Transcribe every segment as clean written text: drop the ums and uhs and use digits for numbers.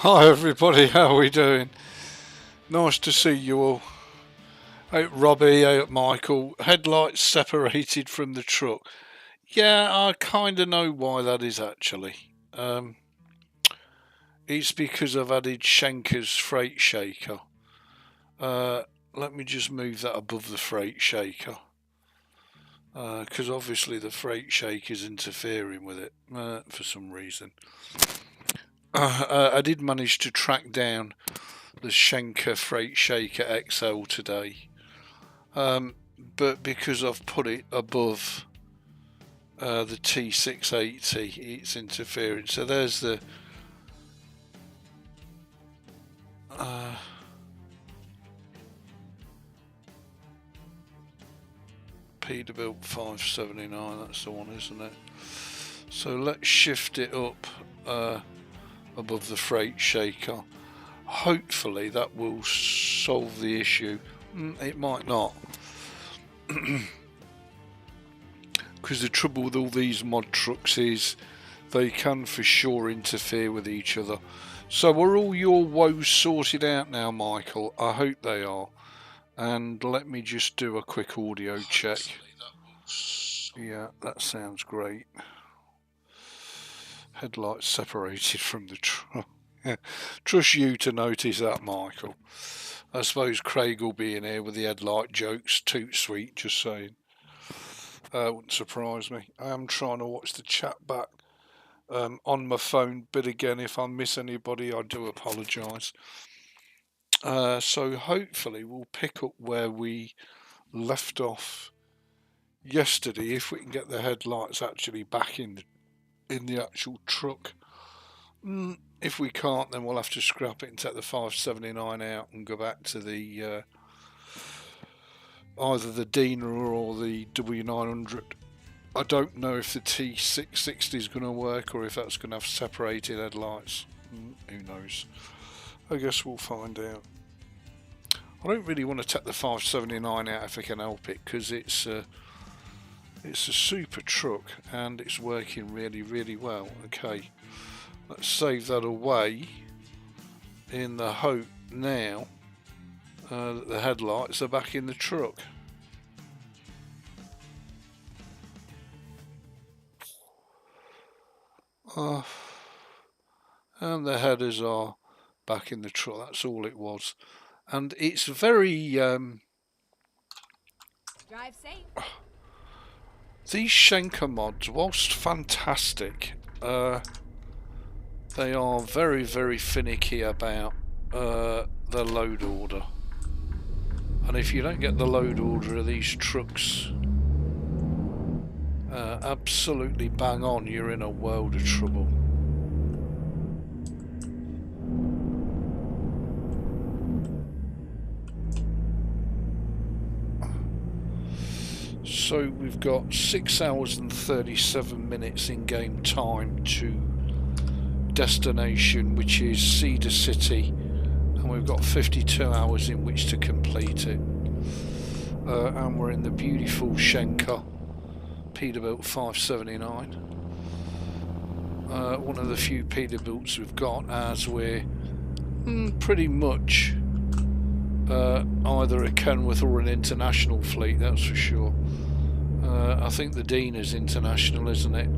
Hi everybody, how are we doing? Nice to see you all. Out Robbie, out Michael. Headlights separated from the truck. Yeah, I kind of know why that is actually. It's because I've added Shaneke's freight shaker. Let me just move that above the freight shaker. Because obviously the freight shaker is interfering with it for some reason. I did manage to track down the Shaneke Freight Shaker XL today, but because I've put it above the T680, it's interfering. So there's the Peterbilt 579, that's the one, isn't it? So let's shift it up above the freight shaker. Hopefully that will solve the issue. It might not. Because the trouble with all these mod trucks is they can for sure interfere with each other. So are all your woes sorted out now, Michael? I hope they are. And let me just do a quick audio check. Yeah, that sounds great. Headlights separated from the truck. Trust you to notice that, Michael. I suppose Craig will be in here with the headlight jokes. Toot sweet, just saying. Wouldn't surprise me. I am trying to watch the chat back on my phone, but again, if I miss anybody, I do apologise. So hopefully we'll pick up where we left off yesterday, if we can get the headlights actually back in the actual truck. If we can't, then we'll have to scrap it and take the 579 out and go back to the either the Dina or the W900. I don't know if the T660 is going to work or if that's going to have separated headlights. Who knows? I guess we'll find out. I don't really want to take the 579 out if I can help it, because it's a super truck and it's working really, really well. Okay, let's save that away in the hope now that the headlights are back in the truck. And the headers are back in the truck. That's all it was. And it's very drive safe. These Shaneke mods, whilst fantastic, they are very, very finicky about the load order. And if you don't get the load order of these trucks absolutely bang on, you're in a world of trouble. So we've got 6 hours and 37 minutes in game time to destination, which is Cedar City, and we've got 52 hours in which to complete it. And we're in the beautiful Shaneke Peterbilt 579. One of the few Peterbilts we've got, as we're pretty much either a Kenworth or an international fleet, that's for sure. I think the Dina's international, isn't it?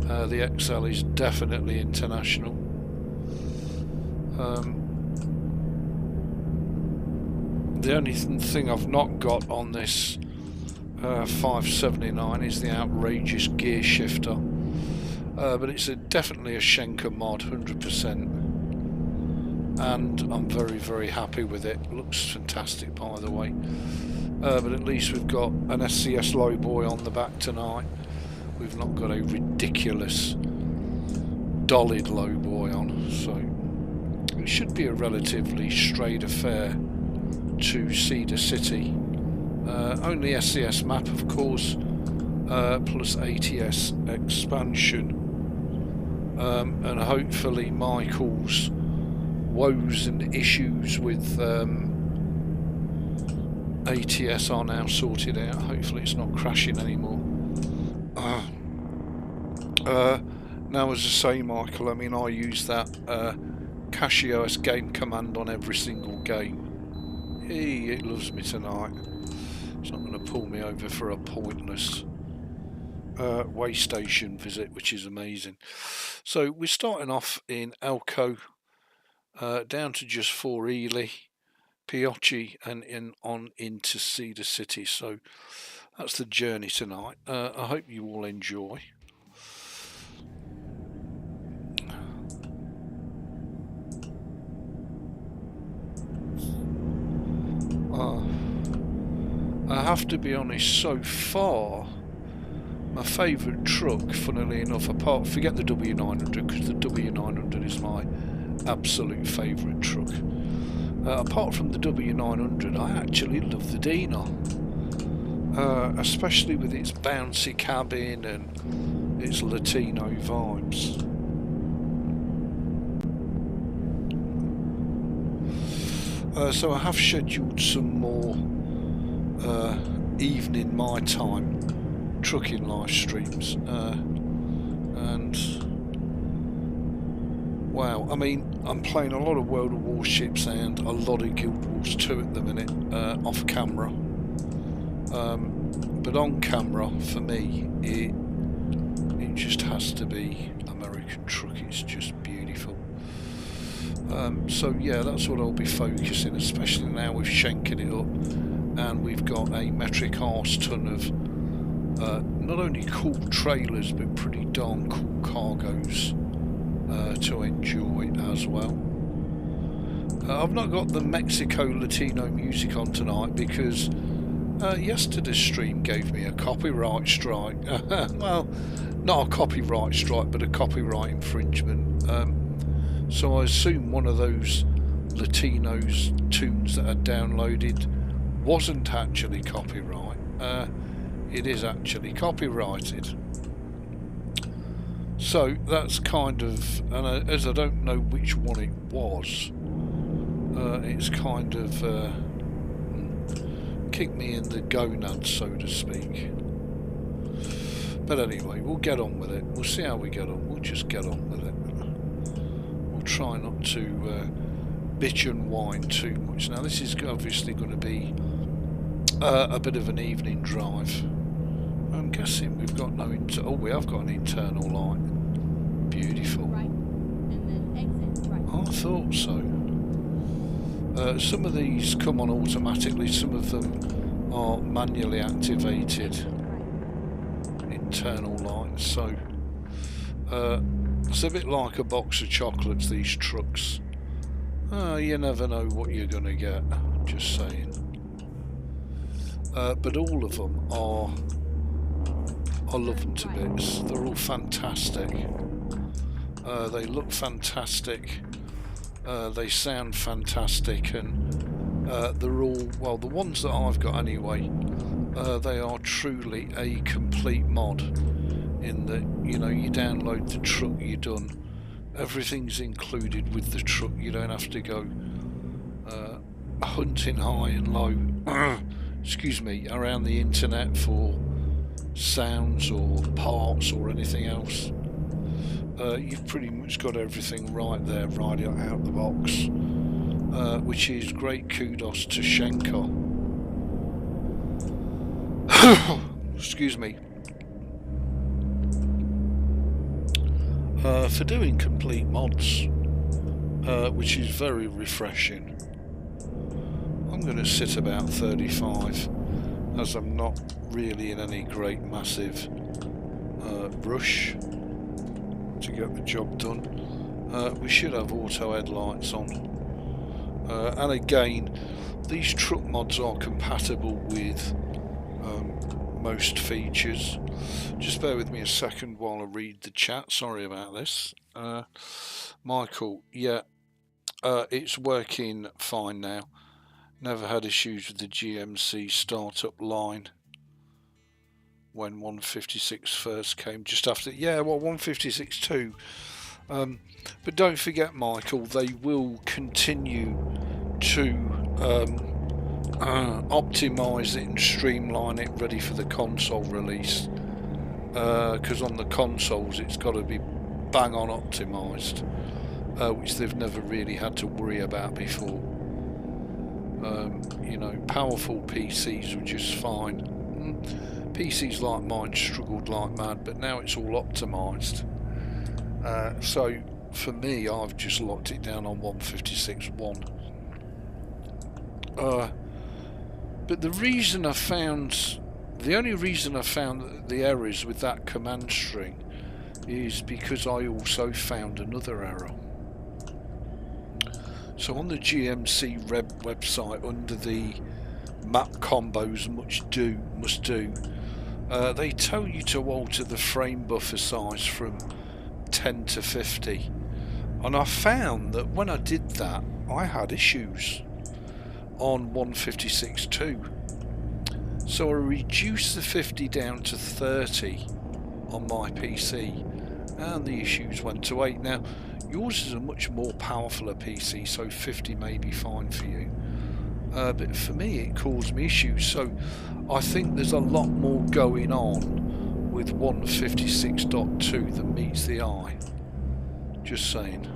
The XL is definitely international. The only thing I've not got on this 579 is the outrageous gear shifter, but it's definitely a Shaneke mod, 100%, and I'm very, very happy with it. Looks fantastic, by the way. But at least we've got an SCS lowboy on the back tonight. We've not got a ridiculous dollied lowboy on, so it should be a relatively straight affair to Cedar City. Only SCS map, of course, plus ATS expansion, and hopefully Michael's woes and issues with ATS are now sorted out. Hopefully it's not crashing anymore. Now, as I say, Michael, I mean, I use that CachyOS game command on every single game. Hey, it loves me tonight. It's not going to pull me over for a pointless way station visit, which is amazing. So we're starting off in Elko, down to just 4 Ely, Piocci, and on into Cedar City. So that's the journey tonight. I hope you all enjoy. I have to be honest, so far my favourite truck, funnily enough, forget the W900, because the W900 is my absolute favourite truck. Apart from the W900, I actually love the Dino, especially with its bouncy cabin and its Latino vibes. So I have scheduled some more evening my time trucking live streams, and wow, I mean, I'm playing a lot of World of Warships and a lot of Guild Wars 2 at the minute, off camera, but on camera for me it just has to be American Truck. It's just beautiful. So yeah, that's what I'll be focusing, especially now we've Shaneked it up and we've got a metric arse ton of not only cool trailers but pretty darn cool cargoes to enjoy as well. I've not got the Mexico Latino music on tonight because yesterday's stream gave me a copyright strike. Well, not a copyright strike but a copyright infringement. So I assume one of those Latinos tunes that I downloaded wasn't actually copyright. It is actually copyrighted. So that's kind of, and as I don't know which one it was, it's kind of kicked me in the gonads, so to speak. But anyway, we'll get on with it. We'll see how we get on. We'll just get on with it. We'll try not to bitch and whine too much. Now this is obviously going to be a bit of an evening drive. I'm guessing we've got no oh, we have got an internal light. Beautiful. Right. And then exit right. I thought so. Some of these come on automatically, some of them are manually activated internal lights, so it's a bit like a box of chocolates, these trucks. You never know what you're going to get, just saying. But all of them are, I love them to bits. They're all fantastic. They look fantastic. They sound fantastic, and they're all, well, the ones that I've got anyway, they are truly a complete mod in that, you know, you download the truck, you're done. Everything's included with the truck. You don't have to go hunting high and low excuse me, around the internet for sounds or parts or anything else. You've pretty much got everything right there, right out the box, which is great kudos to Shaneke. Excuse me. For doing complete mods, which is very refreshing. I'm going to sit about 35 as I'm not really in any great massive rush to get the job done. We should have auto headlights on, and again, these truck mods are compatible with most features. Just bear with me a second while I read the chat. Sorry about this. Michael, yeah, it's working fine now. Never had issues with the GMC startup line when 156 first came, just after, yeah, well, 156 too. But don't forget, Michael, they will continue to optimize it and streamline it, ready for the console release, because on the consoles it's got to be bang on optimized. which they've never really had to worry about before. You know, powerful PCs were just fine. PCs like mine struggled like mad, but now it's all optimised. So for me, I've just locked it down on 156.1. But the only reason I found the errors with that command string is because I also found another error. So on the GMC Reb website, under the map combos must do, they tell you to alter the frame buffer size from 10 to 50, and I found that when I did that I had issues on 156.2. So I reduced the 50 down to 30 on my PC, and the issues went to 8. Now yours is a much more powerful PC, so 50 may be fine for you, but for me it caused me issues. So I think there's a lot more going on with 156.2 than meets the eye. Just saying.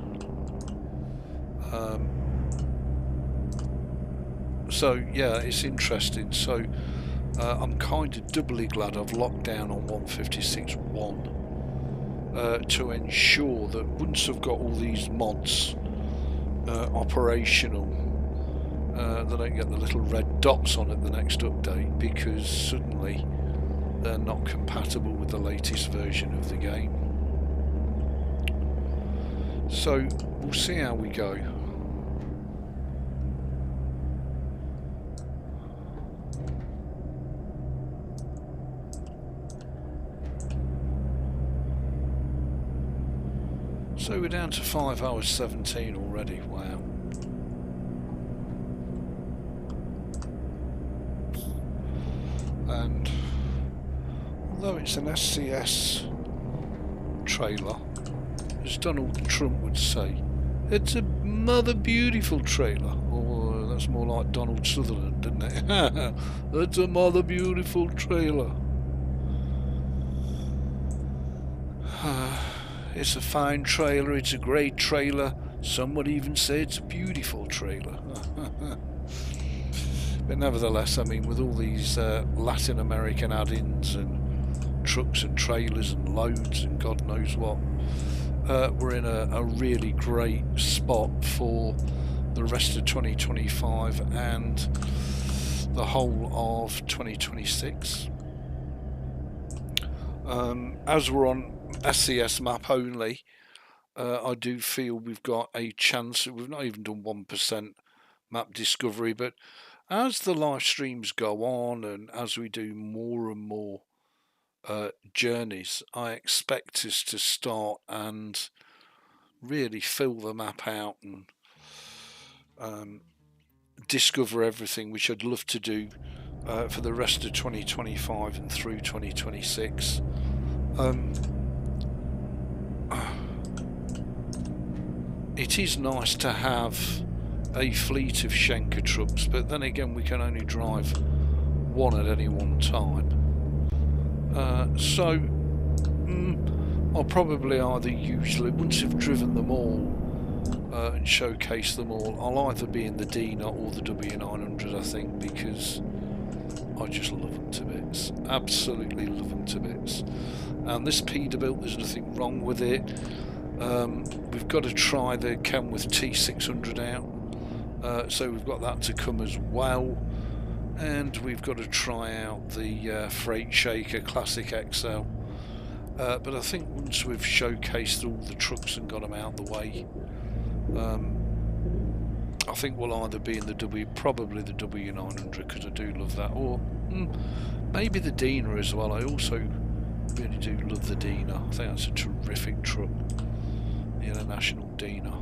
So yeah, it's interesting. So I'm kind of doubly glad I've locked down on 156.1 to ensure that once I've got all these mods operational, they don't get the little red dots on it the next update, because suddenly they're not compatible with the latest version of the game. So we'll see how we go. So we're down to 5 hours 17 already. Wow. And although it's an SCS trailer, as Donald Trump would say, it's a mother beautiful trailer. Or that's more like Donald Sutherland, isn't it? It's a mother beautiful trailer. It's a fine trailer, it's a great trailer, some would even say it's a beautiful trailer. But nevertheless, I mean, with all these Latin American add-ins and trucks and trailers and loads and God knows what, we're in a really great spot for the rest of 2025 and the whole of 2026. As we're on SCS map only, I do feel we've got a chance. We've not even done 1% map discovery, but as the live streams go on and as we do more and more journeys, I expect us to start and really fill the map out and discover everything, which I'd love to do for the rest of 2025 and through 2026. It is nice to have a fleet of Shaneke trucks, but then again we can only drive one at any one time. So I'll probably either usually, once I've driven them all and showcased them all, I'll either be in the Dina or the W900, I think, because I just love them to bits. Absolutely love them to bits. And this Peterbilt, there's nothing wrong with it. We've got to try the Kenworth T600 out, so we've got that to come as well, and we've got to try out the Freight Shaker Classic XL, but I think once we've showcased all the trucks and got them out the way, I think we'll either be in the probably the W900, because I do love that, or maybe the Dina as well. I also really do love the Dina. I think that's a terrific truck, the International Dina.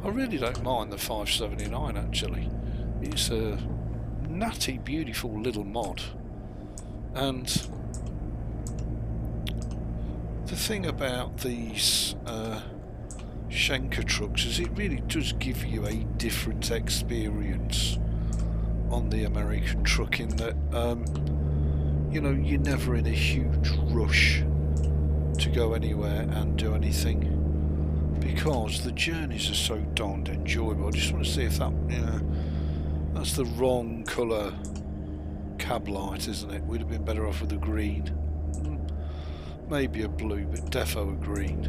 I really don't mind the 579 actually. It's a nutty, beautiful little mod, and the thing about these Shaneke trucks is it really does give you a different experience on the American truck, in that you know, you're never in a huge rush to go anywhere and do anything, because the journeys are so darned enjoyable. I just want to see if that, you know, that's the wrong colour cab light, isn't it? We'd have been better off with a green. Maybe a blue, but defo a green.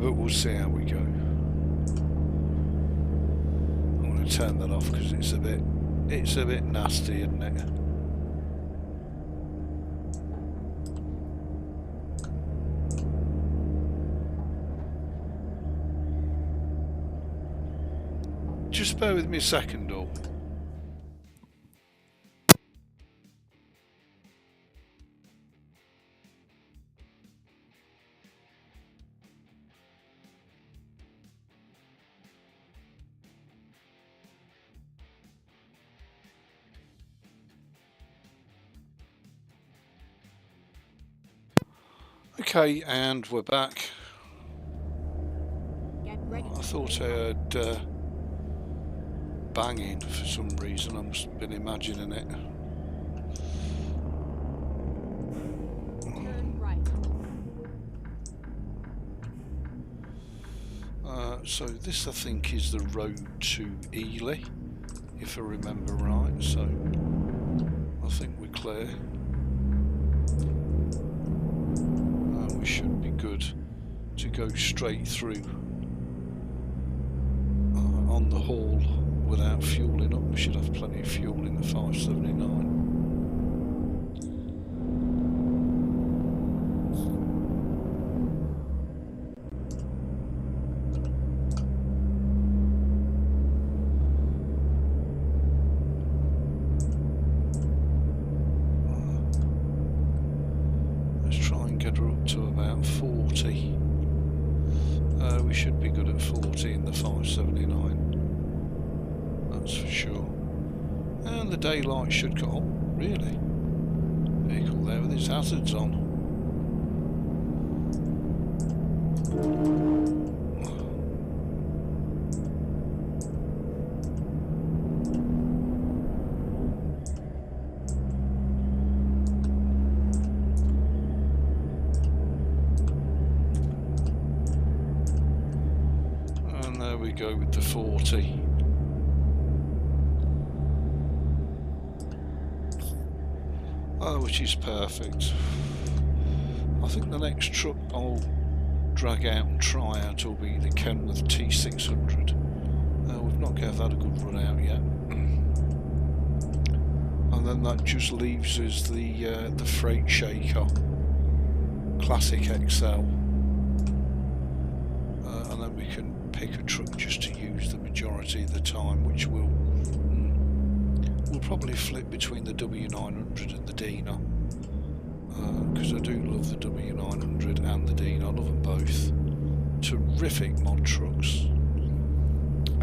But we'll see how we go. I'm going to turn that off because it's a bit nasty, isn't it? Just bear with me a second, or okay, and we're back. I thought I heard banging for some reason. I must have been imagining it. Turn right. So this, I think, is the road to Ely, if I remember right. So I think we're clear. We should be good to go straight through on the haul without fueling up. We should have plenty of fuel in the 579. Let's try and get her up to about 40. We should be good at 40 in the 579. That's for sure. And the daylight should go. Oh, really? Vehicle there with its hazards on. And there we go with the 40. Which is perfect. I think the next truck I'll drag out and try out will be the Kenworth T600. We've not had a good run out yet. And then that just leaves us the Freight Shaker Classic XL. And then we can pick a truck just to use the majority of the time, which we'll probably flip between the W900 and the Dina, because I do love the W900 and the Dina. I love them both. Terrific mod trucks,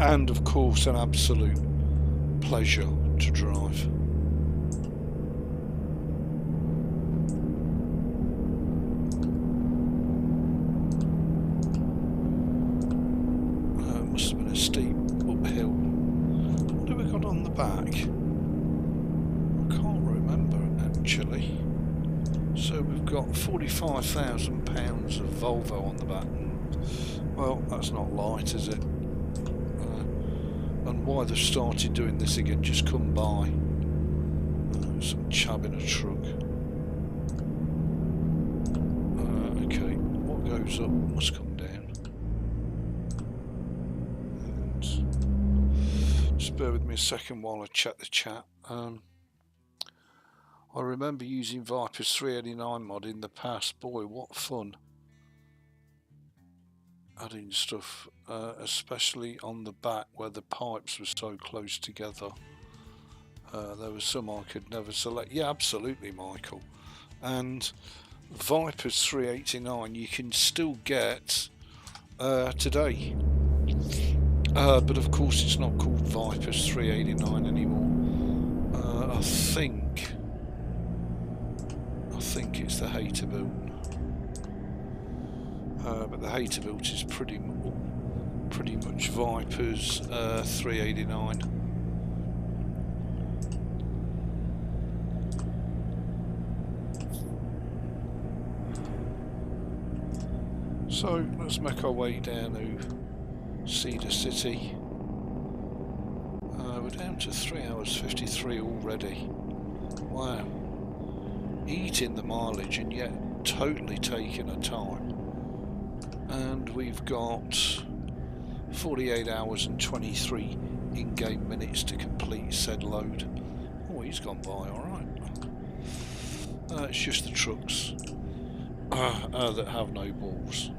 and of course an absolute pleasure to drive. Must have been a steep uphill. What have we got on the back? Actually, so we've got £45,000 of Volvo on the back. Well, that's not light, is it? And why they've started doing this again, just come by. Some chab in a truck. Okay, what goes up must come down. And just bear with me a second while I check the chat. I remember using Viper's 389 mod in the past. Boy, what fun adding stuff, especially on the back where the pipes were so close together. There was some I could never select. Yeah, absolutely, Michael. And Viper's 389 you can still get today. But of course it's not called Viper's 389 anymore. I think it's the Haterbilt, but the Haterbilt is pretty pretty much Vipers 389. So let's make our way down to Cedar City. We're down to 3 hours 53 already. Wow. Eating the mileage and yet totally taking our time. And we've got 48 hours and 23 in-game minutes to complete said load. Oh, he's gone by, alright. It's just the trucks that have no balls.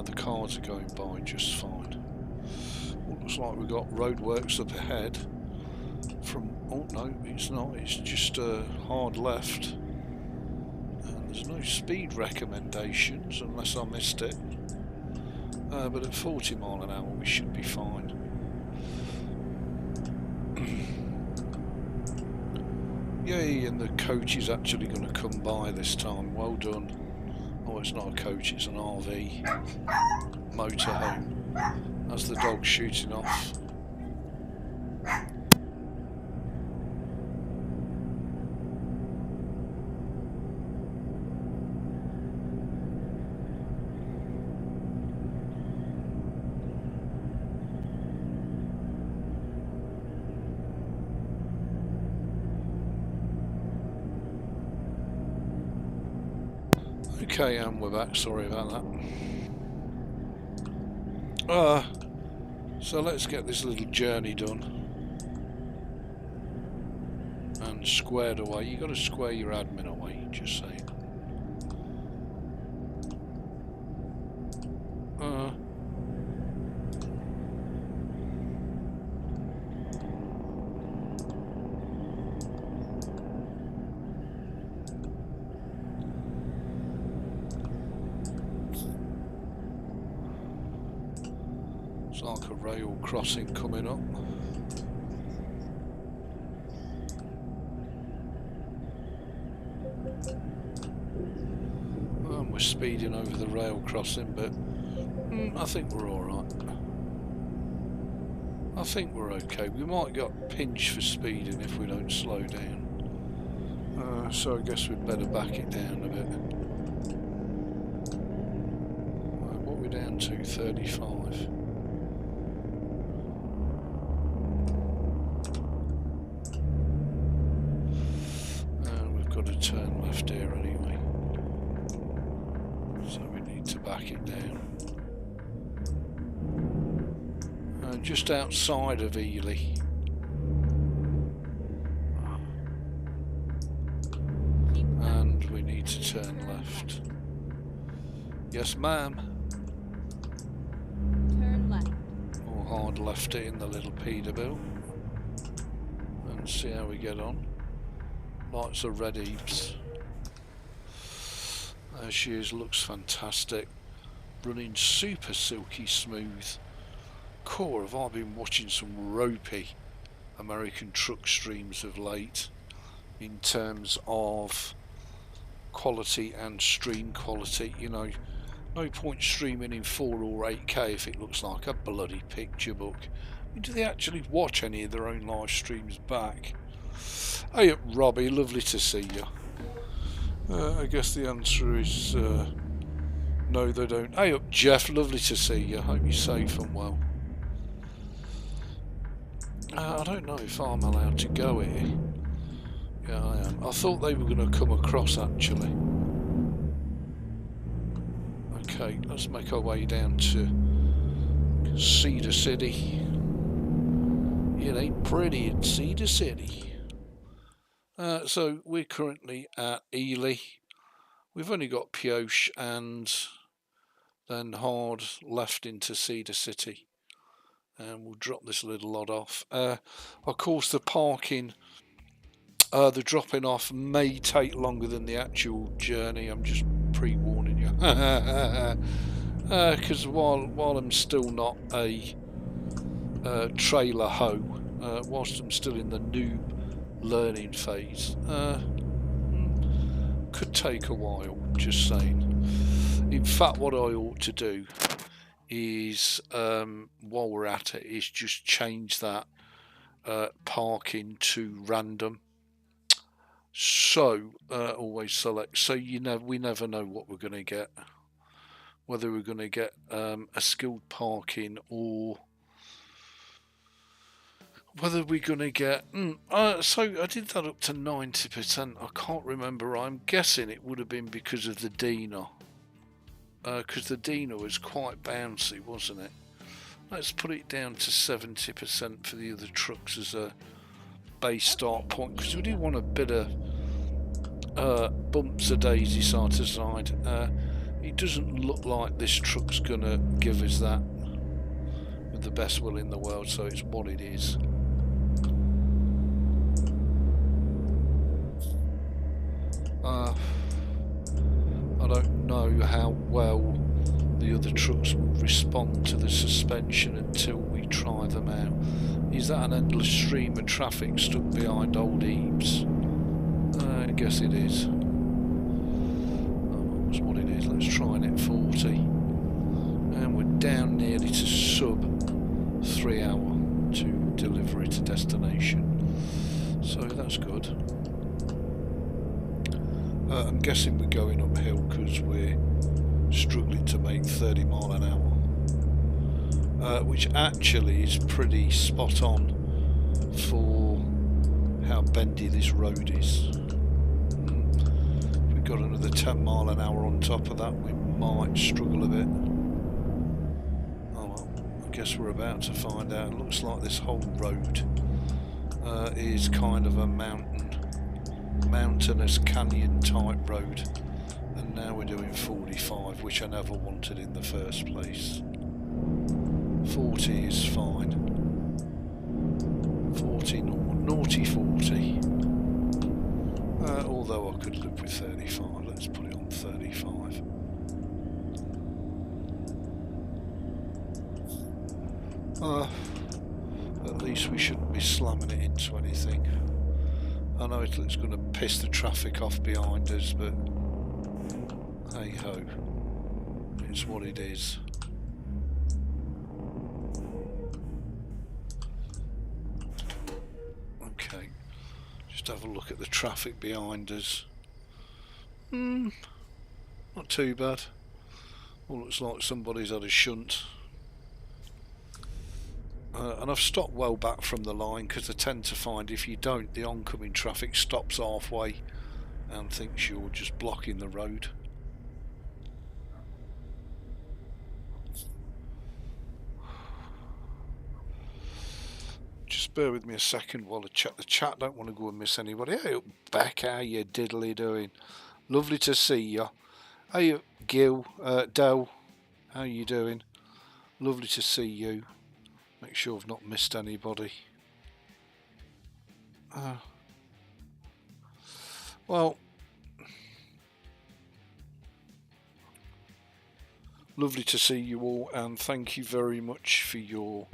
The cars are going by just fine. Looks like we've got roadworks up ahead from... oh no, it's not, it's just a hard left. And there's no speed recommendations unless I missed it. But at 40 mile an hour we should be fine. Yay, and the coach is actually going to come by this time. Well done. Oh, it's not a coach, it's an RV motorhome. That's the dog shooting off. Okay, and we're back, sorry about that. So let's get this little journey done and squared away. You got to square your admin away, just saying. It's like a rail crossing coming up. And we're speeding over the rail crossing, but I think we're alright. I think we're okay. We might get pinched for speeding if we don't slow down. So I guess we'd better back it down a bit. What are we down to? 35. Turn left here anyway, so we need to back it down. Just outside of Ely. And we need to turn left. Yes, ma'am. Turn left. Or hard left it in the little Peterbilt and see how we get on. Lights are red Ebeez. There she is, looks fantastic. Running super silky smooth. Core, have I been watching some ropey American truck streams of late in terms of quality and stream quality. You know, no point streaming in 4 or 8K if it looks like a bloody picture book. I mean, do they actually watch any of their own live streams back? Hey up, Robbie, lovely to see you. I guess the answer is no, they don't. Hey up, Jeff, lovely to see you. Hope you're safe and well. I don't know if I'm allowed to go here. Yeah, I am. I thought they were going to come across actually. Okay, let's make our way down to Cedar City. It ain't pretty in Cedar City. So we're currently at Ely. We've only got Pioche and then hard left into Cedar City. And we'll drop this little lot off. Of course, the parking, the dropping off may take longer than the actual journey. I'm just pre-warning you. Because while I'm still not a trailer hoe, whilst I'm still in the noob learning phase, could take a while, just saying. In fact, what I ought to do is, while we're at it, is just change that parking to random. So always select. So we never know what we're going to get, whether we're going to get a skilled parking or whether we're going to get. So I did that up to 90%. I can't remember. I'm guessing it would have been because of the Dina. Because the Dina was quite bouncy, wasn't it? Let's put it down to 70% for the other trucks as a base start point, because we do want a bit of bumps a daisy side to side. It doesn't look like this truck's gonna give us that with the best will in the world, so it's what it is. I don't know how well the other trucks will respond to the suspension until we try them out. Is that an endless stream of traffic stuck behind old Ebeez? I guess it is. That's what it is. Let's try it at 40. And we're down nearly to sub 3 hour to delivery to destination. So that's good. I'm guessing we're going uphill because we're struggling to make 30 mile an hour, which actually is pretty spot on for how bendy this road is. If we got another 10 mile an hour on top of that, we might struggle a bit. Oh well, I guess we're about to find out. It looks like this whole road is kind of a mountainous canyon type road, and now we're doing 45, which I never wanted in the first place. 40 is fine. 40 naughty 40. Although I could live with 35. Let's put it on 35. At least we shouldn't be slamming it into anything. I know it's going to piss the traffic off behind us, but hey ho, it's what it is. Okay, just have a look at the traffic behind us. Not too bad. Well, looks like somebody's had a shunt. And I've stopped well back from the line because I tend to find if you don't, the oncoming traffic stops halfway and thinks you're just blocking the road. Just bear with me a second while I check the chat. Don't want to go and miss anybody. Hey, Beck, how you diddly doing? Lovely to see you. Hey, Gil, Del, how you doing? Lovely to see you. Make sure I've not missed anybody. Well, lovely to see you all, and thank you very much for your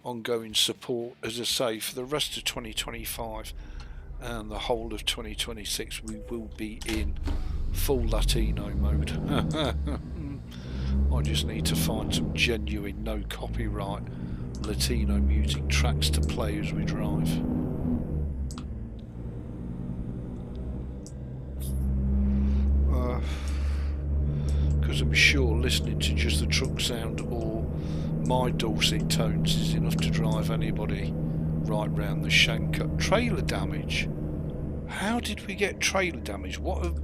ongoing support. As I say, for the rest of 2025 and the whole of 2026, we will be in full Latino mode. I just need to find some genuine, no copyright Latino music tracks to play as we drive. Because I'm sure listening to just the truck sound or my dulcet tones is enough to drive anybody right round the Shaneke. Trailer damage? How did we get trailer damage? What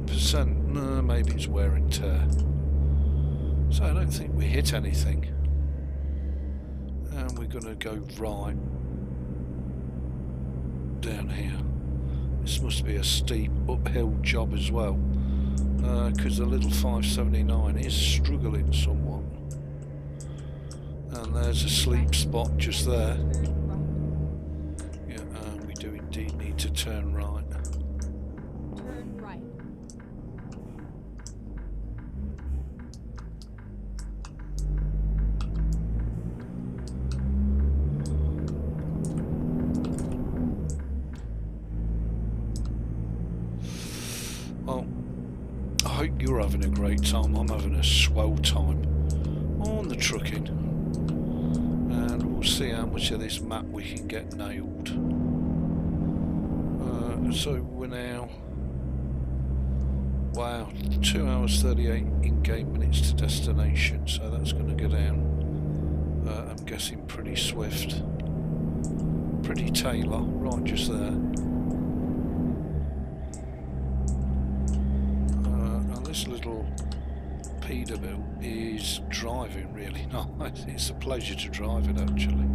percent? No, maybe it's wear and tear. So I don't think we hit anything. And we're going to go right down here. This must be a steep uphill job as well, because the little 579 is struggling somewhat. And there's a sleep spot just there. Yeah, we do indeed need to turn right. Turn right. Well, I hope you're having a great time. I'm having a swell time on the trucking. And we'll see how much of this map we can get nailed. So we're now... Wow, 2 hours 38 in-game minutes to destination, so that's going to go down. I'm guessing pretty swift. Pretty Taylor, right just there. And this little Peterbilt is driving really nice. It's a pleasure to drive it actually.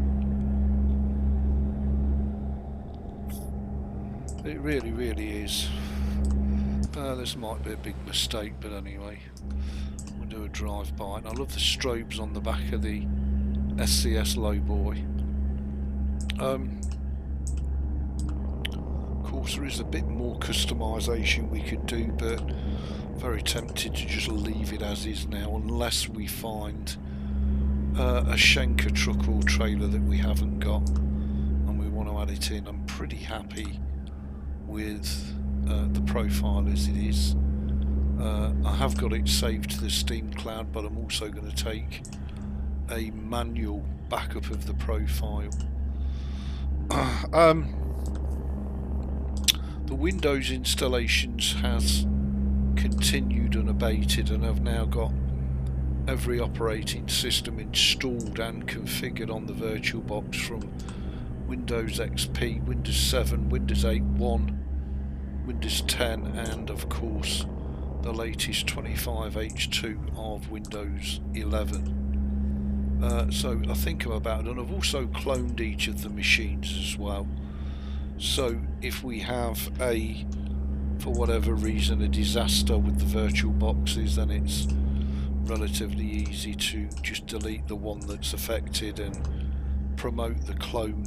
It really, really is. This might be a big mistake, but anyway, we'll do a drive-by. And I love the strobes on the back of the SCS lowboy. Of course, there is a bit more customisation we could do, but very tempted to just leave it as is now, unless we find a Shaneke truck or trailer that we haven't got and we want to add it in. I'm pretty happy with the profile as it is. I have got it saved to the Steam cloud, but I'm also going to take a manual backup of the profile. The Windows installations has continued unabated, and I've now got every operating system installed and configured on the VirtualBox from Windows XP, Windows 7, Windows 8.1, Windows 10, and of course the latest 25H2 of Windows 11. So I think I'm about done. I've also cloned each of the machines as well. So if we have for whatever reason, a disaster with the virtual boxes, then it's relatively easy to just delete the one that's affected and promote the clone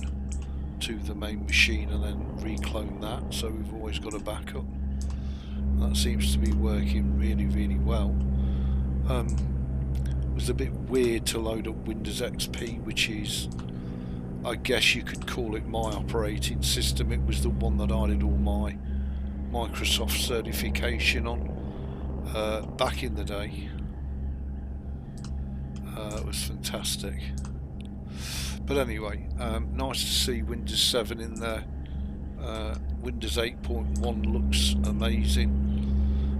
to the main machine and then reclone that, so we've always got a backup. That seems to be working really, really well. It was a bit weird to load up Windows XP, which is, I guess you could call it my operating system. It was the one that I did all my Microsoft certification on back in the day. It was fantastic. But anyway, nice to see Windows 7 in there. Windows 8.1 looks amazing.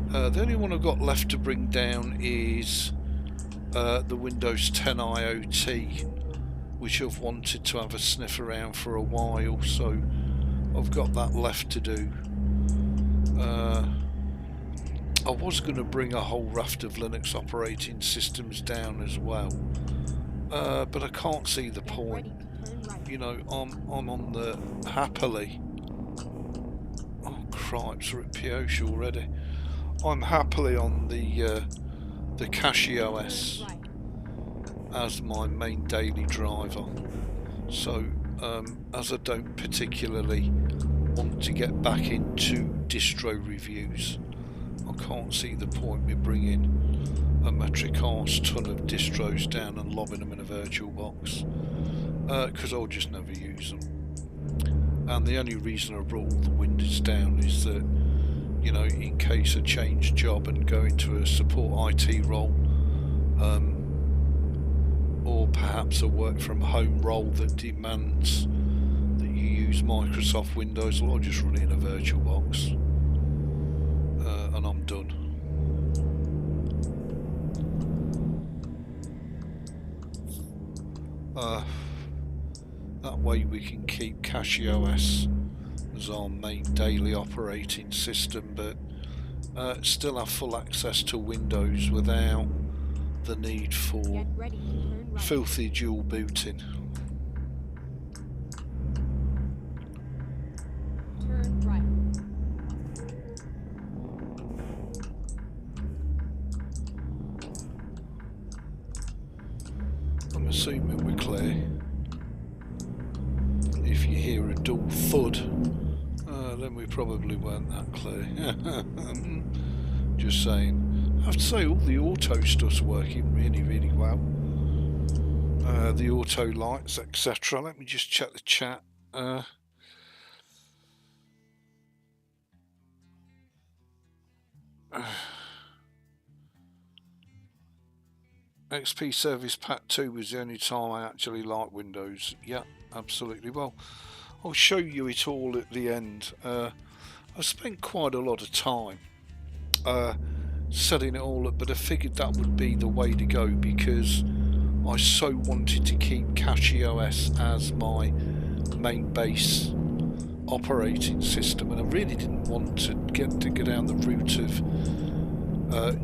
The only one I've got left to bring down is the Windows 10 IoT, which I've wanted to have a sniff around for a while, so I've got that left to do. I was going to bring a whole raft of Linux operating systems down as well, but I can't see the point. You know, I'm on the happily. Oh cripes, we're at Pioche already. I'm happily on the CachyOS as my main daily driver. So as I don't particularly want to get back into distro reviews, I can't see the point with bringing a metric arse ton of distros down and lobbing them in a VirtualBox, because I'll just never use them. And the only reason I brought all the Windows down is that, you know, in case I change job and go into a support IT role, or perhaps a work from home role that demands that you use Microsoft Windows, well, I'll just run it in a VirtualBox, and I'm done. That way we can keep CachyOS as our main daily operating system, but still have full access to Windows without the need for filthy dual booting. Turn right. I'm assuming we're clear. If you hear a dual thud, then we probably weren't that clear. Just saying. I have to say, all the auto stuff's working really, really well. The auto lights, etc. Let me just check the chat. XP Service Pack 2 was the only time I actually liked Windows. Yeah, absolutely. Well, I'll show you it all at the end. I spent quite a lot of time setting it all up, but I figured that would be the way to go because I so wanted to keep CachyOS as my main base operating system, and I really didn't want to go down the route of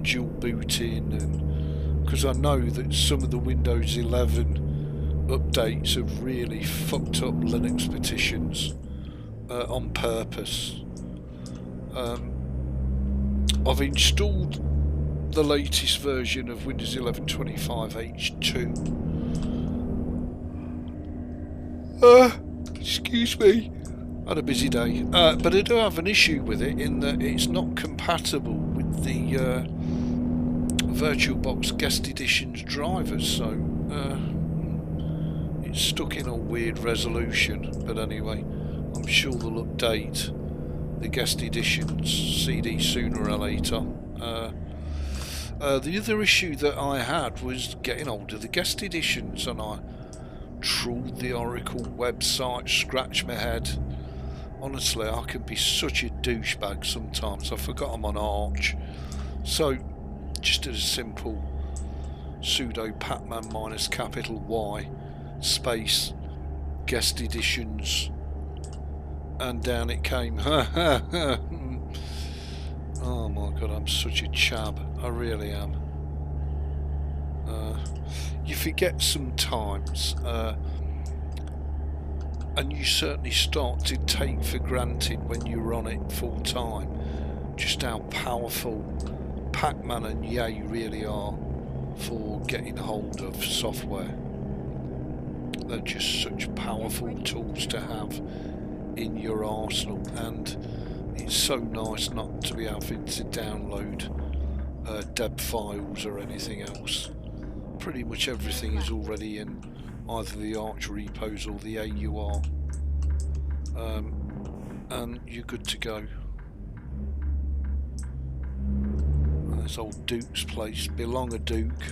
dual booting, and because I know that some of the Windows 11 updates have really fucked up Linux partitions on purpose. I've installed the latest version of Windows 11 25H2. Excuse me, I had a busy day, but I do have an issue with it in that it's not compatible with the VirtualBox Guest Editions drivers, so it's stuck in a weird resolution. But anyway, I'm sure they'll update the Guest Editions CD sooner or later. The other issue that I had was getting hold of the Guest Editions, and I trawled the Oracle website, scratched my head. Honestly, I can be such a douchebag sometimes. I forgot I'm on Arch, so just did a simple sudo pacman minus capital Y space Guest Editions, and down it came. Oh my god, I'm such a chab, I really am. You forget sometimes, and you certainly start to take for granted when you're on it full time, just how powerful Pacman and Yay really are for getting hold of software. They're just such powerful tools to have in your arsenal, and it's so nice not to be having to download deb files or anything else. Pretty much everything is already in either the Arch repos or the AUR, and you're good to go. And there's old Duke's place, Belong a Duke.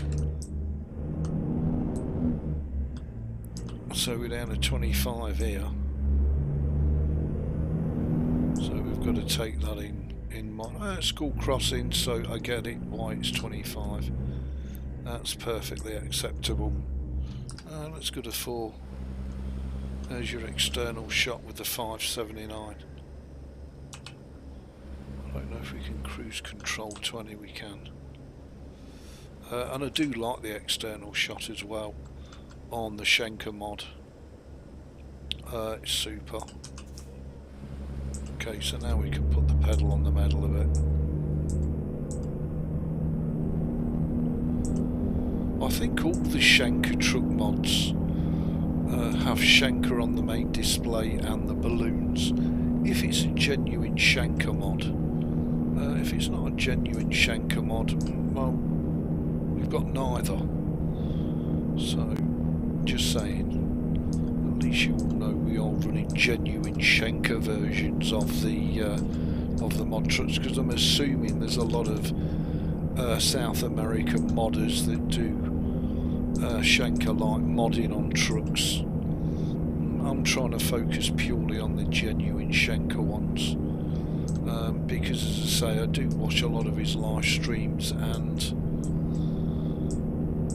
So we're down to 25 here. So we've got to take that in mind. School crossing, so I get it why it's 25. That's perfectly acceptable. Let's go to 4. There's your external shot with the 579. I don't know if we can cruise control 20. We can. And I do like the external shot as well on the Shaneke mod. It's super. Okay, so now we can put the pedal on the metal a bit. I think all the Shaneke truck mods have Shaneke on the main display and the balloons, if it's a genuine Shaneke mod. If it's not a genuine Shaneke mod, well, we've got neither. So, just saying, at least you all know we are running genuine Shaneke versions of the mod trucks, because I'm assuming there's a lot of South American modders that do Shaneke-like modding on trucks. I'm trying to focus purely on the genuine Shaneke ones, because as I say, I do watch a lot of his live streams, and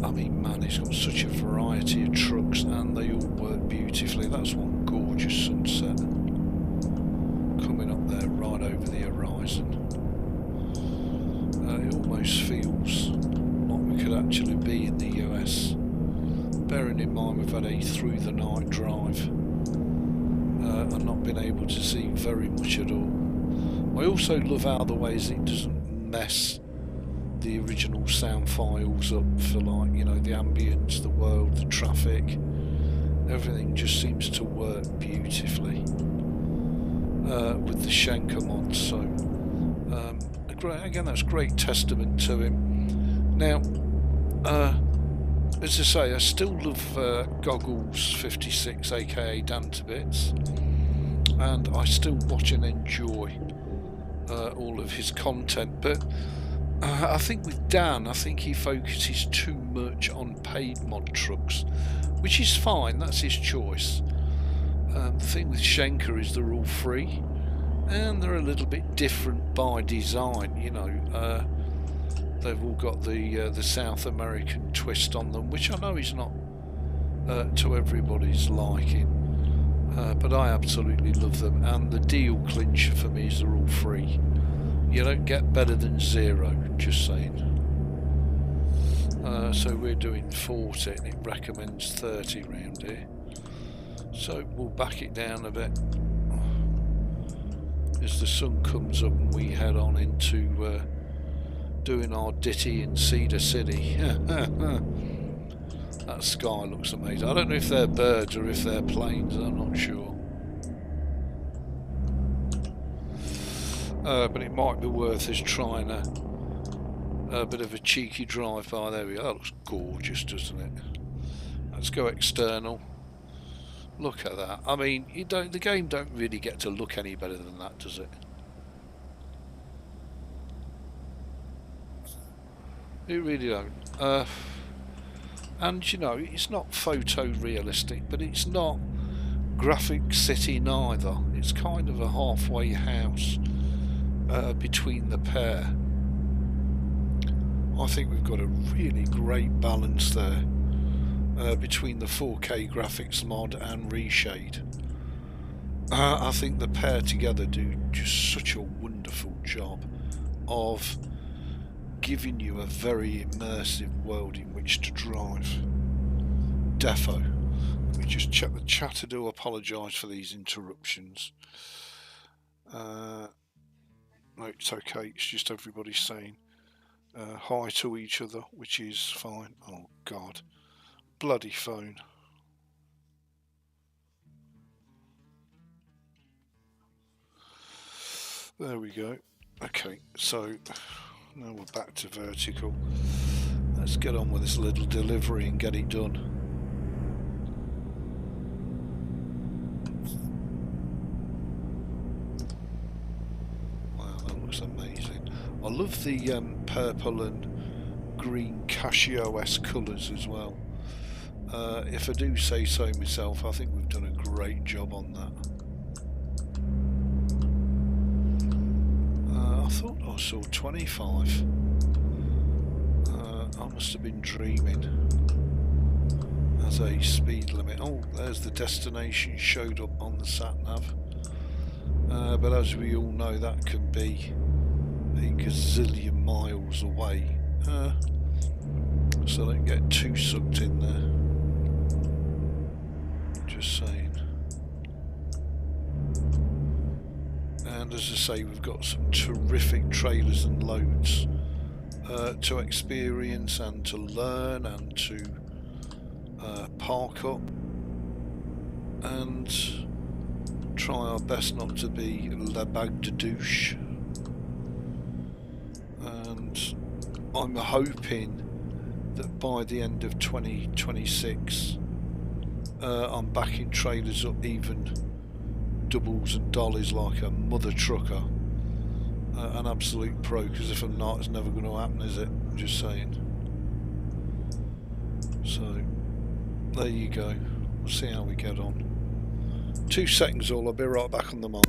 I mean, man, he's got such a variety of trucks and they all work beautifully. That's one gorgeous sunset coming up there right over the horizon. It almost feels like we could actually be in the US, bearing in mind we've had a through the night drive and not been able to see very much at all. I also love how the ways it doesn't mess the original sound files up for, like, you know, the ambience, the world, the traffic. Everything just seems to work beautifully with the Shaneke mod. So again, that's great testament to him. Now, as I say, I still love Goggles 56, aka Dan to Bits, and I still watch and enjoy all of his content, but I think with Dan, I think he focuses too much on paid mod trucks, which is fine, that's his choice. The thing with Shaneke is they're all free, and they're a little bit different by design, you know. They've all got the South American twist on them, which I know is not to everybody's liking, but I absolutely love them, and the deal clincher for me is they're all free. You don't get better than 0, just saying. So we're doing 40 and it recommends 30 round here. So we'll back it down a bit as the sun comes up and we head on into doing our ditty in Cedar City. That sky looks amazing. I don't know if they're birds or if they're planes, I'm not sure. But it might be worth us trying a bit of a cheeky drive by. There we go. That looks gorgeous, doesn't it? Let's go external. Look at that. I mean, the game don't really get to look any better than that, does it? It really don't. And you know, it's not photorealistic, but it's not graphic city neither. It's kind of a halfway house between the pair. I think we've got a really great balance there between the 4K graphics mod and reshade. I think the pair together do just such a wonderful job of giving you a very immersive world in which to drive. Defo. Let me just check the chat. I do apologise for these interruptions. No, it's okay. It's just everybody saying hi to each other, which is fine. Oh God, bloody phone. There we go. Okay, so now we're back to vertical. Let's get on with this little delivery and get it done. Wow, that looks amazing. I love the purple and green CachyOS colours as well. If I do say so myself, I think we've done a great job on that. I thought I saw 25. I must have been dreaming. As a speed limit. Oh, there's the destination showed up on the sat-nav. But as we all know, that can be a gazillion miles away. So don't get too sucked in there. Just saying. And as I say, we've got some terrific trailers and loads to experience and to learn and to park up and try our best not to be la bague de douche. And I'm hoping that by the end of 2026 I'm backing trailers up even doubles and dollies like a mother trucker, an absolute pro, because if I'm not, it's never going to happen, is it? I'm just saying. So there you go. We'll see how we get on. 2 seconds all, I'll be right back on the mic.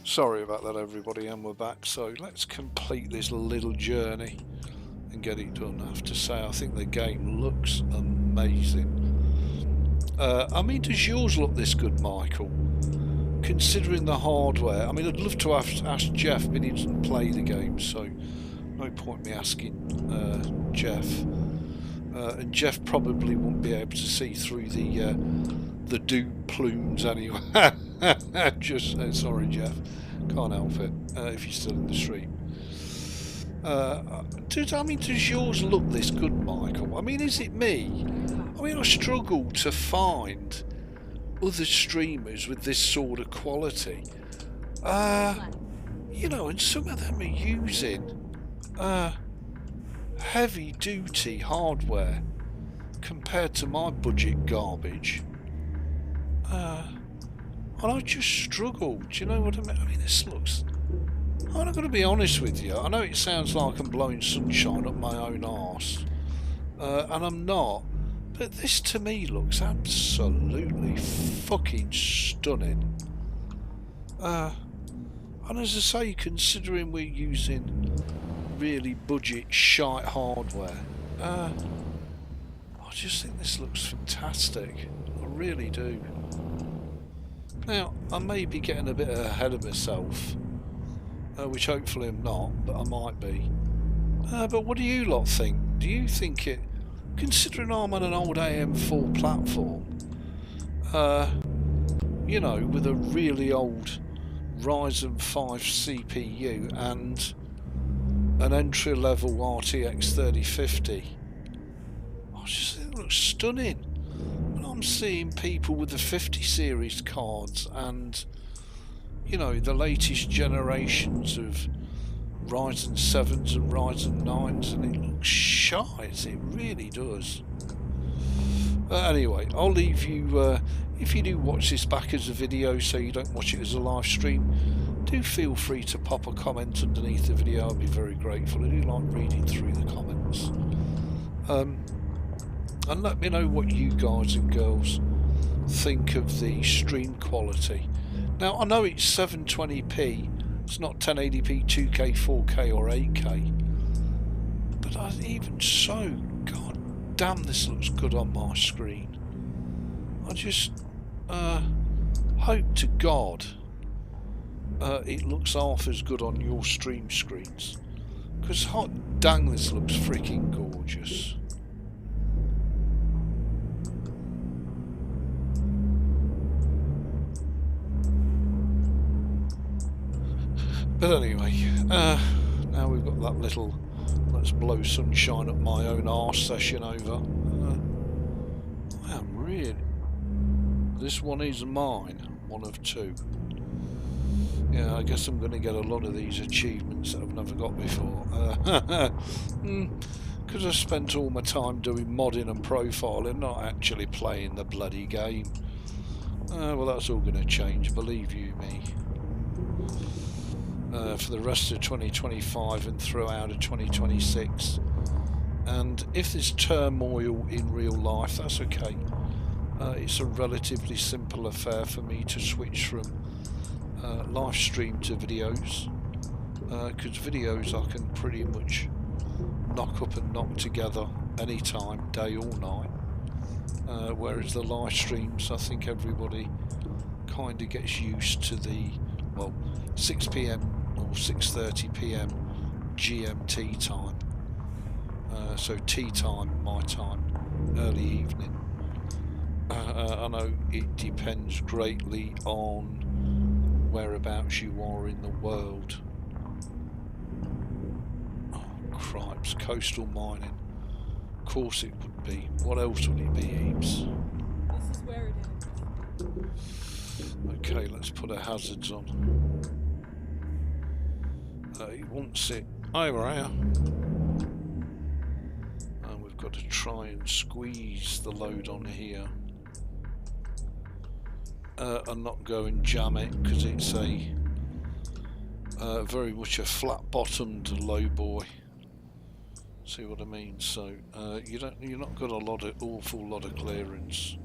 Sorry about that, everybody, and we're back. So let's complete this little journey and get it done. I have to say, I think the game looks amazing. I mean, does yours look this good, Michael? Considering the hardware, I mean, I'd love to have asked Jeff, but he doesn't play the game, so no point me asking Jeff. And Jeff probably won't be able to see through the dew plumes anyway. Just sorry, Jeff, can't help it. If you're still in the stream. Does yours look this good, Michael? I mean, is it me? I mean, I struggle to find other streamers with this sort of quality. You know, and some of them are using heavy duty hardware compared to my budget garbage. And I just struggle. Do you know what I mean? I mean, this looks... I'm not going to be honest with you. I know it sounds like I'm blowing sunshine up my own arse, and I'm not. But this to me looks absolutely fucking stunning. And as I say, considering we're using really budget shite hardware, I just think this looks fantastic. I really do. Now, I may be getting a bit ahead of myself, which hopefully I'm not, but I might be. But what do you lot think? Do you think it, considering I'm on an old AM4 platform, you know, with a really old Ryzen 5 CPU and an entry-level RTX 3050, I just think it looks stunning. And I'm seeing people with the 50 series cards and, you know, the latest generations of Ryzen 7s and Ryzen 9s, and it looks shite, it really does. Anyway, I'll leave you, if you do watch this back as a video so you don't watch it as a live stream, do feel free to pop a comment underneath the video. I'd be very grateful. I do like reading through the comments. And let me know what you guys and girls think of the stream quality. Now, I know it's 720p, it's not 1080p, 2K, 4K or 8K, but even so, god damn, this looks good on my screen. I just hope to God it looks half as good on your stream screens, because hot dang, this looks freaking gorgeous. But anyway, now we've got that little let's blow sunshine up my own arse session over. I am really... This one is mine, one of two. Yeah, I guess I'm going to get a lot of these achievements that I've never got before. Because I spent all my time doing modding and profiling, not actually playing the bloody game. Well, that's all going to change, believe you me. For the rest of 2025 and throughout of 2026, and if there's turmoil in real life, that's okay. It's a relatively simple affair for me to switch from live stream to videos, because videos I can pretty much knock up and knock together anytime, day or night, whereas the live streams, I think everybody kind of gets used to the, well, 6 PM or 6:30 PM GMT time, so tea time, my time, early evening. I know it depends greatly on whereabouts you are in the world. Oh cripes, coastal mining, of course it would be. What else would it be, Ebeez? This is where it ends. Okay, let's put our hazards on. He wants it over here. And we've got to try and squeeze the load on here. And not go and jam it, because it's a very much a flat-bottomed low boy. See what I mean? So you're not got an awful lot of clearance.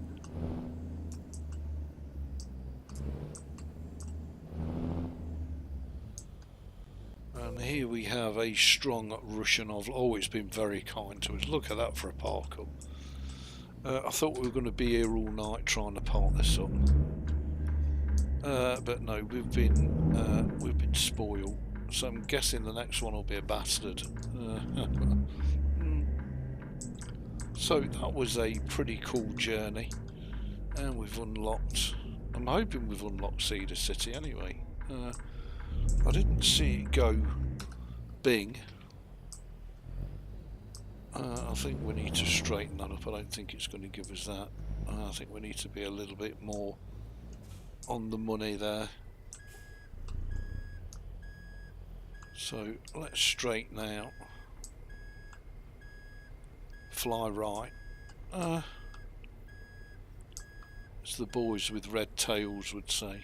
here we have a strong Russian of. Oh, it's been very kind to us. Look at that for a park up. I thought we were going to be here all night trying to park this up, but no, we've been spoiled. So I'm guessing the next one will be a bastard. So that was a pretty cool journey, and we've unlocked. I'm hoping we've unlocked Cedar City anyway. I didn't see it go bing. I think we need to straighten that up. I don't think it's going to give us that. I think we need to be a little bit more on the money there. So let's straighten out. Fly right. As the boys with red tails would say.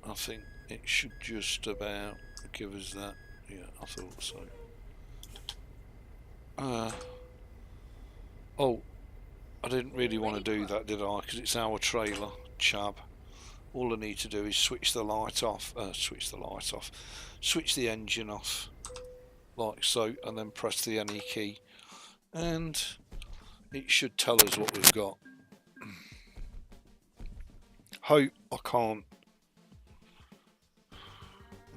I think it should just about give us that. Yeah, I thought so. Oh, I didn't really want to do that, did I? Because it's our trailer, chab. All I need to do is switch the light off, switch the engine off, like so, and then press the NE key, and it should tell us what we've got. Hope I can't.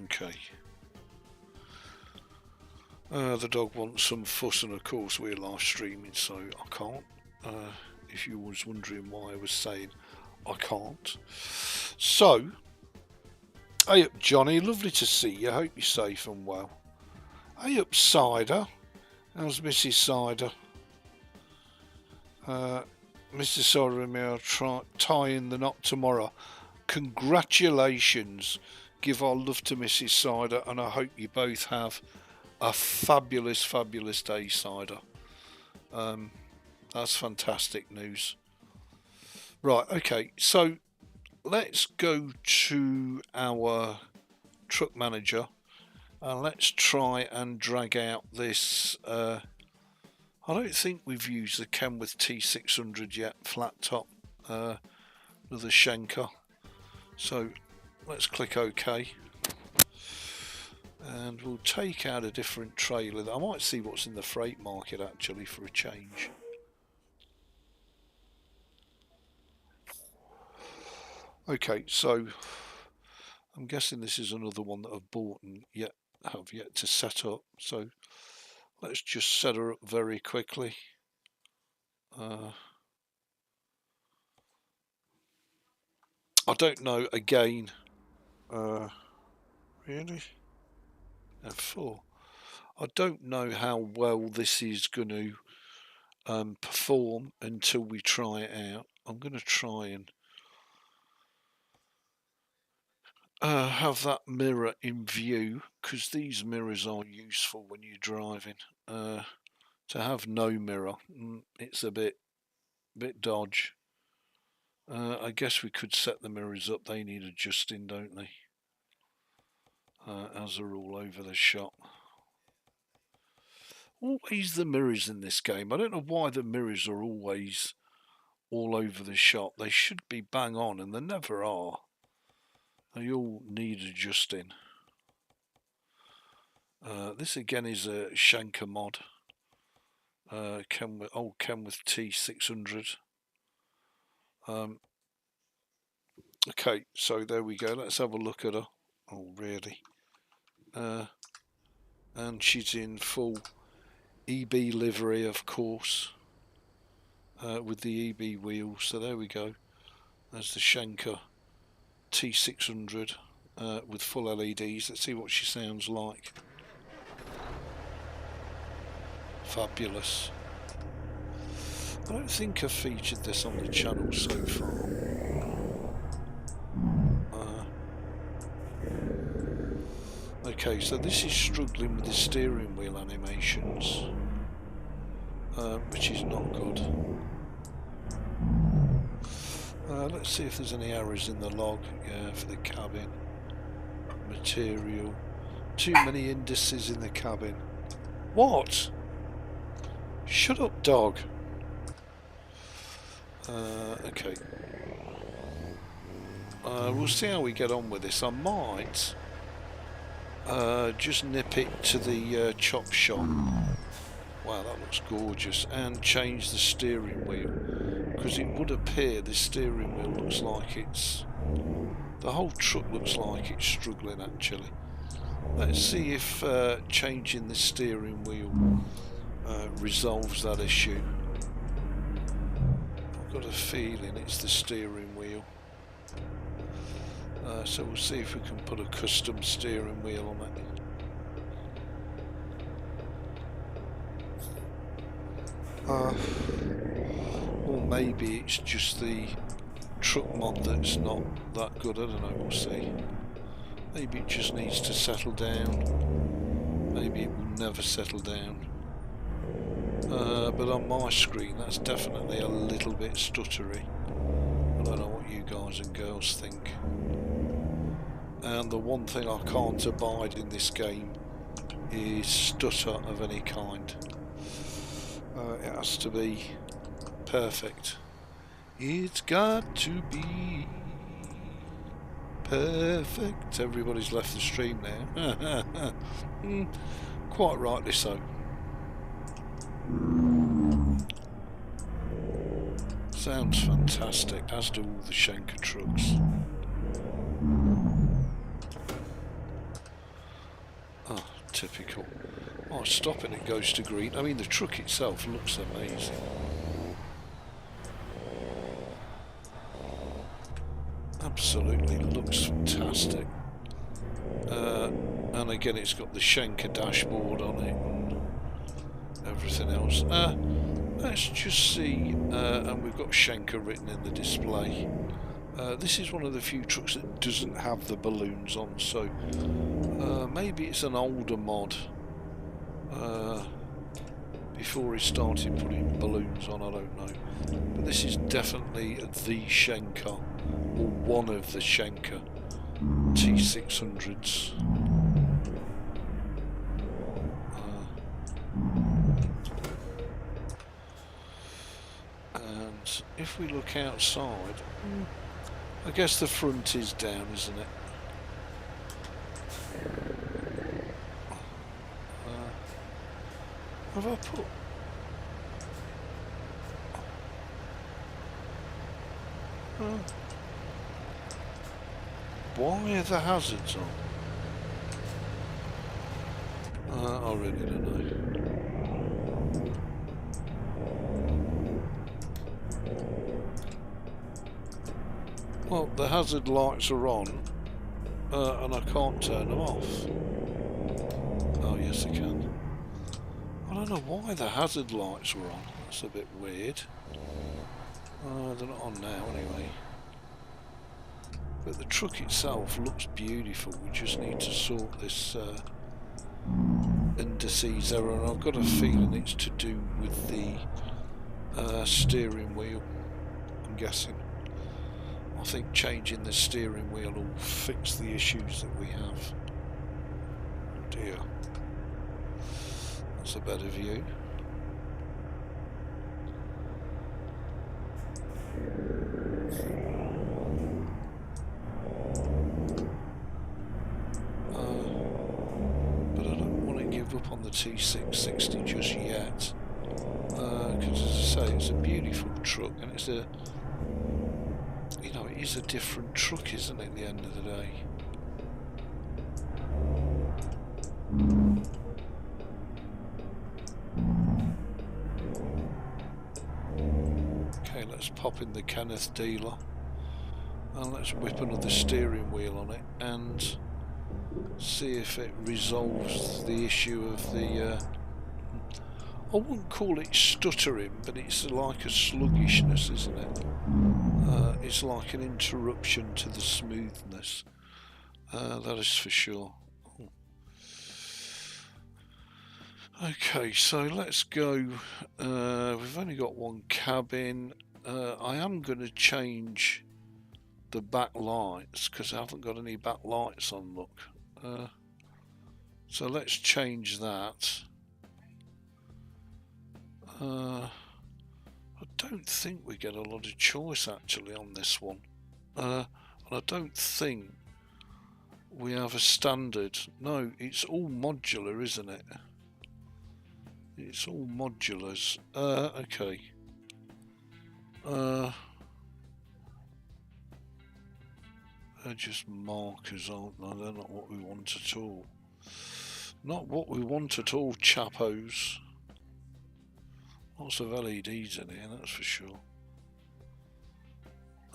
Okay. The dog wants some fuss, and of course we're live streaming, so I can't. If you was wondering why I was saying I can't. So, hey up Johnny, lovely to see you. Hope you're safe and well. Hey up Cider, how's Mrs. Cider? Mr. Cider and me are tying the knot tomorrow. Congratulations. Give our love to Mrs. Cider, and I hope you both have a fabulous, fabulous day, Cider. That's fantastic news. Right, okay, so let's go to our truck manager and let's try and drag out this. I don't think we've used the Kenworth T600 yet, flat top, another Shaneke. So let's click OK. And we'll take out a different trailer. I might see what's in the freight market actually for a change. Okay, so I'm guessing this is another one that I've bought and have yet to set up. So let's just set her up very quickly. I don't know again. Really? F4. I don't know how well this is going to perform until we try it out. I'm going to try and have that mirror in view, because these mirrors are useful when you're driving. To have no mirror, it's a bit dodge. I guess we could set the mirrors up. They need adjusting, don't they? As they're all over the shop. Always the mirrors in this game. I don't know why the mirrors are always all over the shop. They should be bang on, and they never are. They all need adjusting. This again is a Shaneke mod. Kenworth T600. Okay, so there we go. Let's have a look at her. Oh, really? And she's in full EB livery, of course, with the EB wheels. So there we go. There's the Shaneke T600 with full LEDs. Let's see what she sounds like. Fabulous. I don't think I've featured this on the channel so far. Okay, so this is struggling with the steering wheel animations, which is not good. Let's see if there's any errors in the log. Yeah, for the cabin. Material. Too many indices in the cabin. What? Shut up, dog. Okay. we'll see how we get on with this. I might just nip it to the chop shop. Wow, that looks gorgeous. And change the steering wheel, because it would appear this steering wheel looks like it's... the whole truck looks like it's struggling actually. Let's see if changing the steering wheel resolves that issue. I've got a feeling it's the steering wheel. So we'll see if we can put a custom steering wheel on it. Or maybe it's just the truck mod that's not that good. I don't know, we'll see. Maybe it just needs to settle down. Maybe it will never settle down. But on my screen that's definitely a little bit stuttery. I don't know what you guys and girls think. And the one thing I can't abide in this game is stutter of any kind. It has to be perfect. It's got to be perfect. Everybody's left the stream now. Quite rightly so. Sounds fantastic, as do all the Shaneke trucks. Oh, typical. Oh, stop and it goes to green. I mean, the truck itself looks amazing. Absolutely looks fantastic. And again, it's got the Shaneke dashboard on it and everything else. Let's just see, and we've got Shaneke written in the display. This is one of the few trucks that doesn't have the balloons on, so maybe it's an older mod. Before he started putting balloons on, I don't know. But this is definitely the Shaneke, or one of the Shaneke T600s. And if we look outside, I guess the front is down, isn't it? Have I put... why are the hazards on? I really don't know. Well, the hazard lights are on, and I can't turn them off. Oh, yes I can. I don't know why the hazard lights were on. That's a bit weird. They're not on now anyway. But the truck itself looks beautiful. We just need to sort this indices error, and I've got a feeling it's to do with the steering wheel, I'm guessing. I think changing the steering wheel will fix the issues that we have. Oh dear. That's a better view. But I don't want to give up on the T660 just yet. Because as I say, it's a beautiful truck, and it's a... you know, it is a different truck, isn't it, at the end of the day? Okay, let's pop in the Kenneth dealer and let's whip another steering wheel on it and see if it resolves the issue of the I wouldn't call it stuttering, but it's like a sluggishness, isn't it? It's like an interruption to the smoothness, that is for sure. Okay, so let's go. We've only got one cabin. I am going to change the back lights because I haven't got any back lights on, look. So let's change that. I don't think we get a lot of choice actually on this one. And I don't think we have a standard. No, it's all modular, isn't it? It's all modulars. Okay. They're just markers, aren't they? They're not what we want at all. Not what we want at all, chappos. Lots of LEDs in here, that's for sure.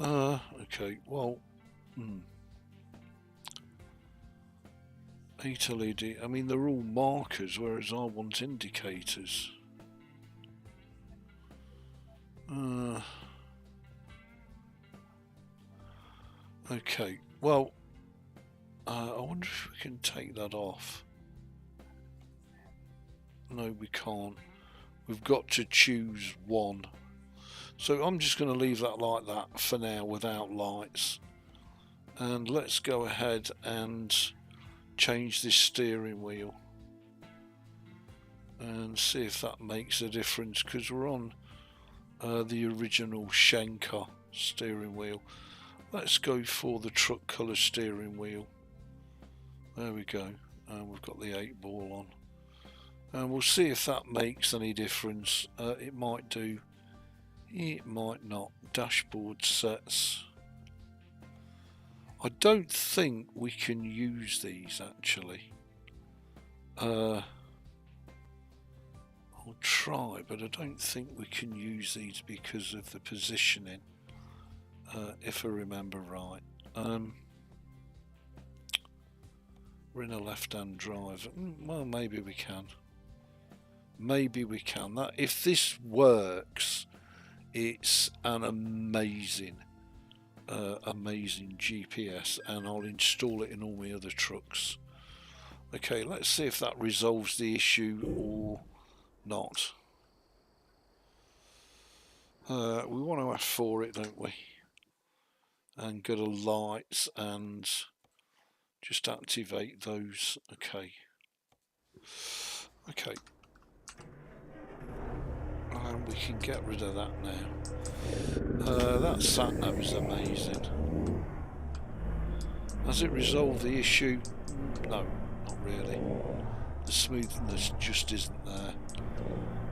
Okay, well, 8 LED, I mean they're all markers, whereas I want indicators. Okay, well, I wonder if we can take that off. No, we can't. We've got to choose one. So I'm just going to leave that like that for now without lights. And let's go ahead and change this steering wheel. And see if that makes a difference, because we're on the original Shaneke steering wheel. Let's go for the truck colour steering wheel. There we go. We've got the 8 ball on. And we'll see if that makes any difference. It might do. It might not. Dashboard sets. I don't think we can use these actually. I'll try, but I don't think we can use these because of the positioning. If I remember right. We're in a left-hand drive. Well, maybe we can. Maybe we can. That if this works, it's an amazing, amazing GPS, and I'll install it in all my other trucks. Okay, let's see if that resolves the issue or not. We want to F4 it, don't we? And go to lights and just activate those. Okay. Okay. And we can get rid of that now. That sat-nav is amazing. Has it resolved the issue? No, not really. The smoothness just isn't there.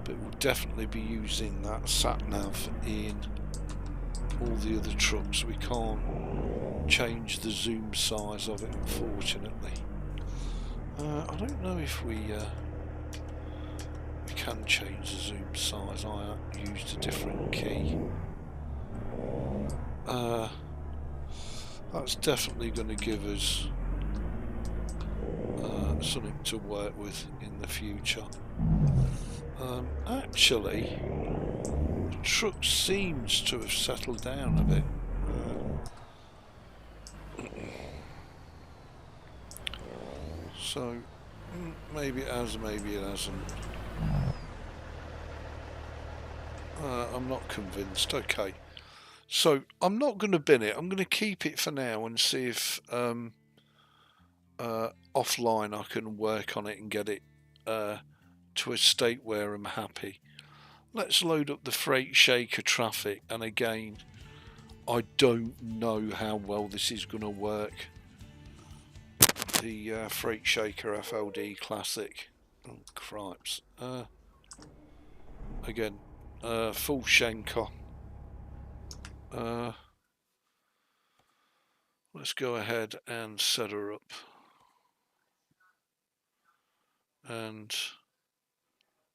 But we'll definitely be using that sat-nav in all the other trucks. We can't change the zoom size of it, unfortunately. I don't know if we can change the zoom size. I used a different key. That's definitely going to give us something to work with in the future. Actually, the truck seems to have settled down a bit. So maybe it has, maybe it hasn't. I'm not convinced. Okay, so I'm not going to bin it. I'm going to keep it for now and see if offline I can work on it and get it to a state where I'm happy. Let's load up the freight shaker traffic, and again, I don't know how well this is going to work. The freight shaker FLD classic. Oh cripes. Again, full Shaneke. Let's go ahead and set her up. And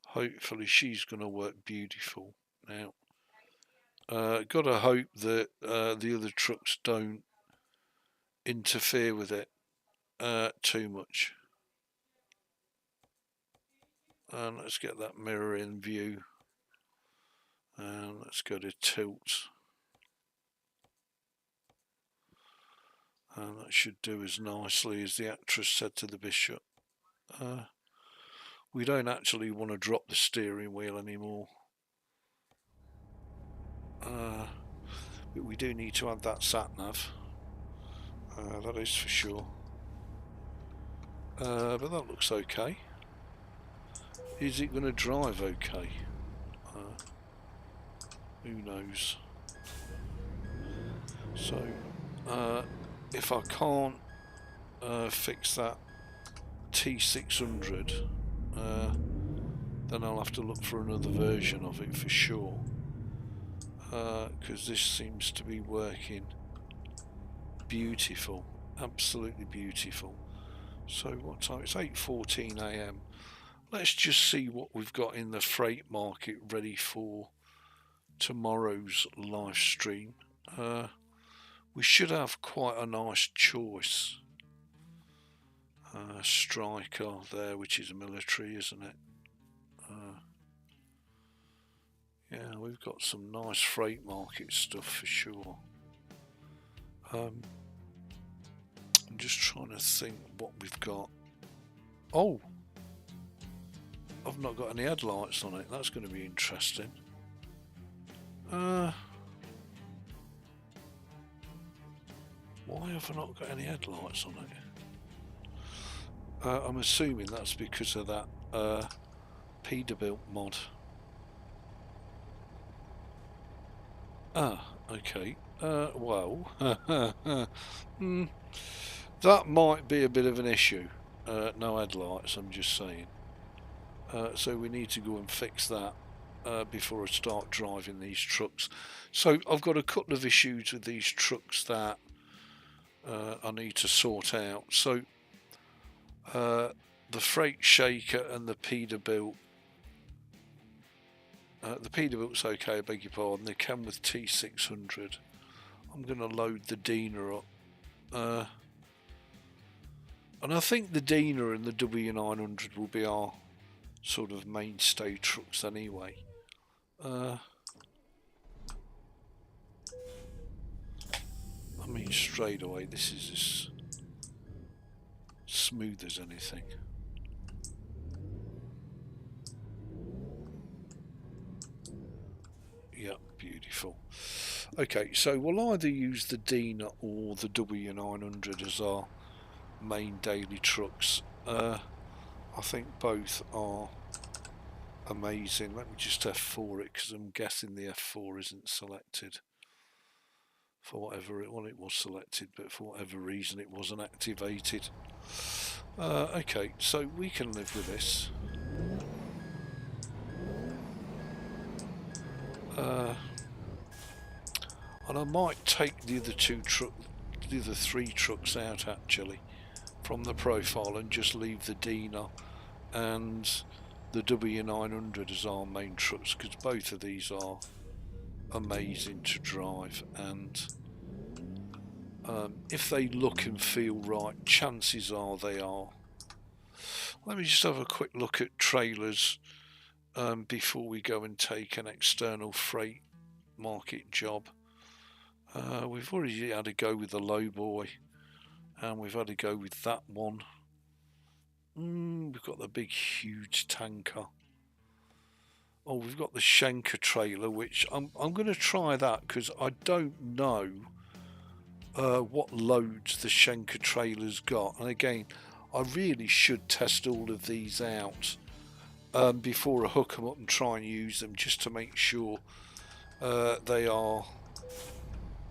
hopefully she's going to work beautiful. Now, got to hope that the other trucks don't interfere with it too much. And let's get that mirror in view. And let's go to tilt. And that should do as nicely as the actress said to the bishop. We don't actually want to drop the steering wheel anymore. But we do need to add that sat-nav. That is for sure. But that looks okay. Is it going to drive okay? Who knows? So if I can't fix that T600, then I'll have to look for another version of it for sure, because this seems to be working beautiful, absolutely beautiful. So what time? It's 8:14 AM. Let's just see what we've got in the freight market ready for tomorrow's live stream. We should have quite a nice choice. Striker there, which is military, isn't it? Yeah, we've got some nice freight market stuff for sure. I'm just trying to think what we've got. Oh, I've not got any headlights on it. That's going to be interesting. Why have I not got any headlights on it? I'm assuming that's because of that Peterbilt mod. Ah, okay. Well, that might be a bit of an issue. No headlights, I'm just saying. So we need to go and fix that before I start driving these trucks. So I've got a couple of issues with these trucks that I need to sort out. So the freight shaker and the Peterbilt. The Peterbilt's okay, I beg your pardon. They come with T600. I'm going to load the Dina up. And I think the Dina and the W900 will be our sort of mainstay trucks anyway. I mean, straight away, this is as smooth as anything. Yep, beautiful. Okay, so we'll either use the Dina or the W900 as our main daily trucks. I think both are amazing. Let me just F4 it, because I'm guessing the F4 isn't selected for whatever it was selected, but for whatever reason it wasn't activated. Okay, so we can live with this. And I might take the other three trucks out actually from the profile and just leave the Dina and the W900 as our main trucks, because both of these are amazing to drive, and if they look and feel right, chances are they are. Let me just have a quick look at trailers before we go and take an external freight market job. We've already had a go with the lowboy, and we've had a go with that one. We've got the big huge tanker. Oh, we've got the Shaneke trailer, which I'm going to try that, because I don't know what loads the Shaneke trailer's got. And again, I really should test all of these out before I hook them up and try and use them, just to make sure they are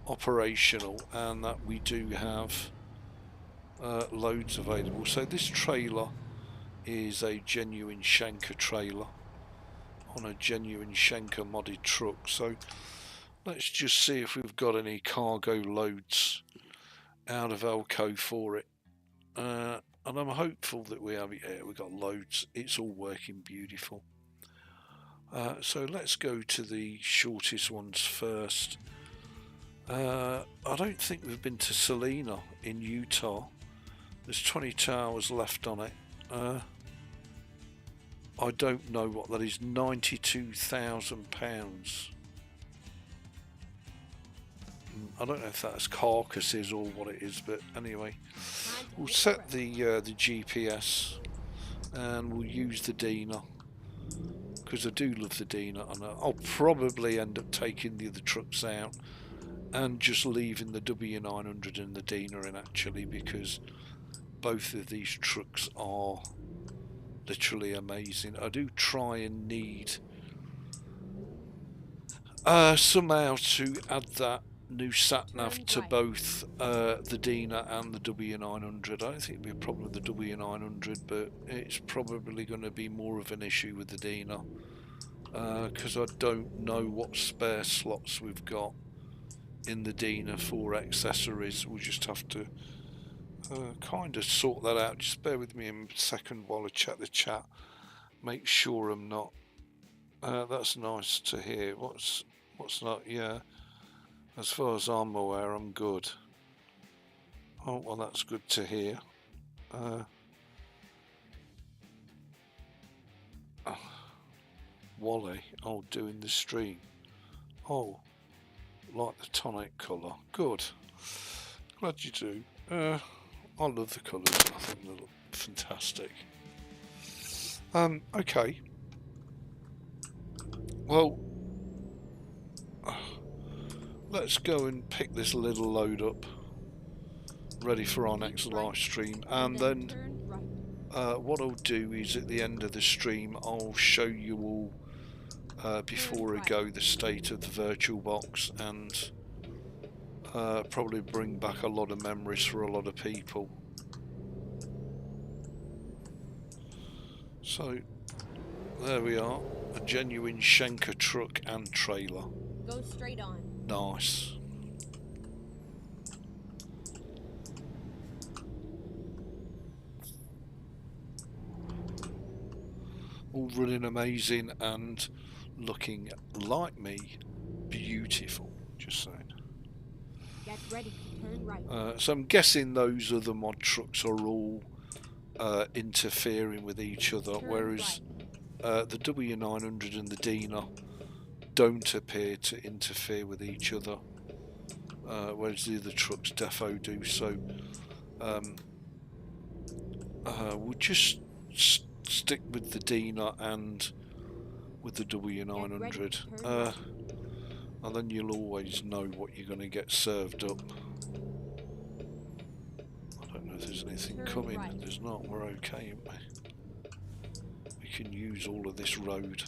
operational and that we do have loads available. So this trailer is a genuine Shaneke trailer on a genuine Shaneke modded truck. So let's just see if we've got any cargo loads out of Elco for it, and I'm hopeful that we have. Yeah, we've got loads. It's all working beautiful. So let's go to the shortest ones first. I don't think we've been to Salina in Utah. There's 22 hours left on it. I don't know what that is. £92,000. I don't know if that's carcasses or what it is, but anyway, we'll set the GPS and we'll use the Dina, because I do love the Dina, and I'll probably end up taking the other trucks out and just leaving the W900 and the Dina in actually, because both of these trucks are literally amazing. I do try and need somehow to add that new sat nav Turn to right. both the Dina and the W900. I don't think it'll be a problem with the W900, but it's probably going to be more of an issue with the Dina, because I don't know what spare slots we've got in the Dina for accessories. We'll just have to kind of sort that out. Just bear with me a second while I check the chat, make sure I'm not. That's nice to hear. What's not? Yeah, as far as I'm aware, I'm good. Oh, well, that's good to hear. Wally, oh, doing the stream. Oh, like the tonic colour. Good. Glad you do. I love the colours. I think they look fantastic. Okay. Well, let's go and pick this little load up, ready for our next live stream, and then what I'll do is at the end of the stream I'll show you all before I go the state of the VirtualBox, and probably bring back a lot of memories for a lot of people. So there we are, a genuine Shaneke truck and trailer. Go straight on. Nice. All running amazing and looking like me, beautiful, just saying. Get ready to turn right. So I'm guessing those other mod trucks are all interfering with each other, whereas the W900 and the Dina don't appear to interfere with each other, whereas the other trucks defo do. So we'll just stick with the Dina and with the W900, and then you'll always know what you're going to get served up. I don't know if there's anything coming. Right. There's not. We're okay, aren't we? We can use all of this road.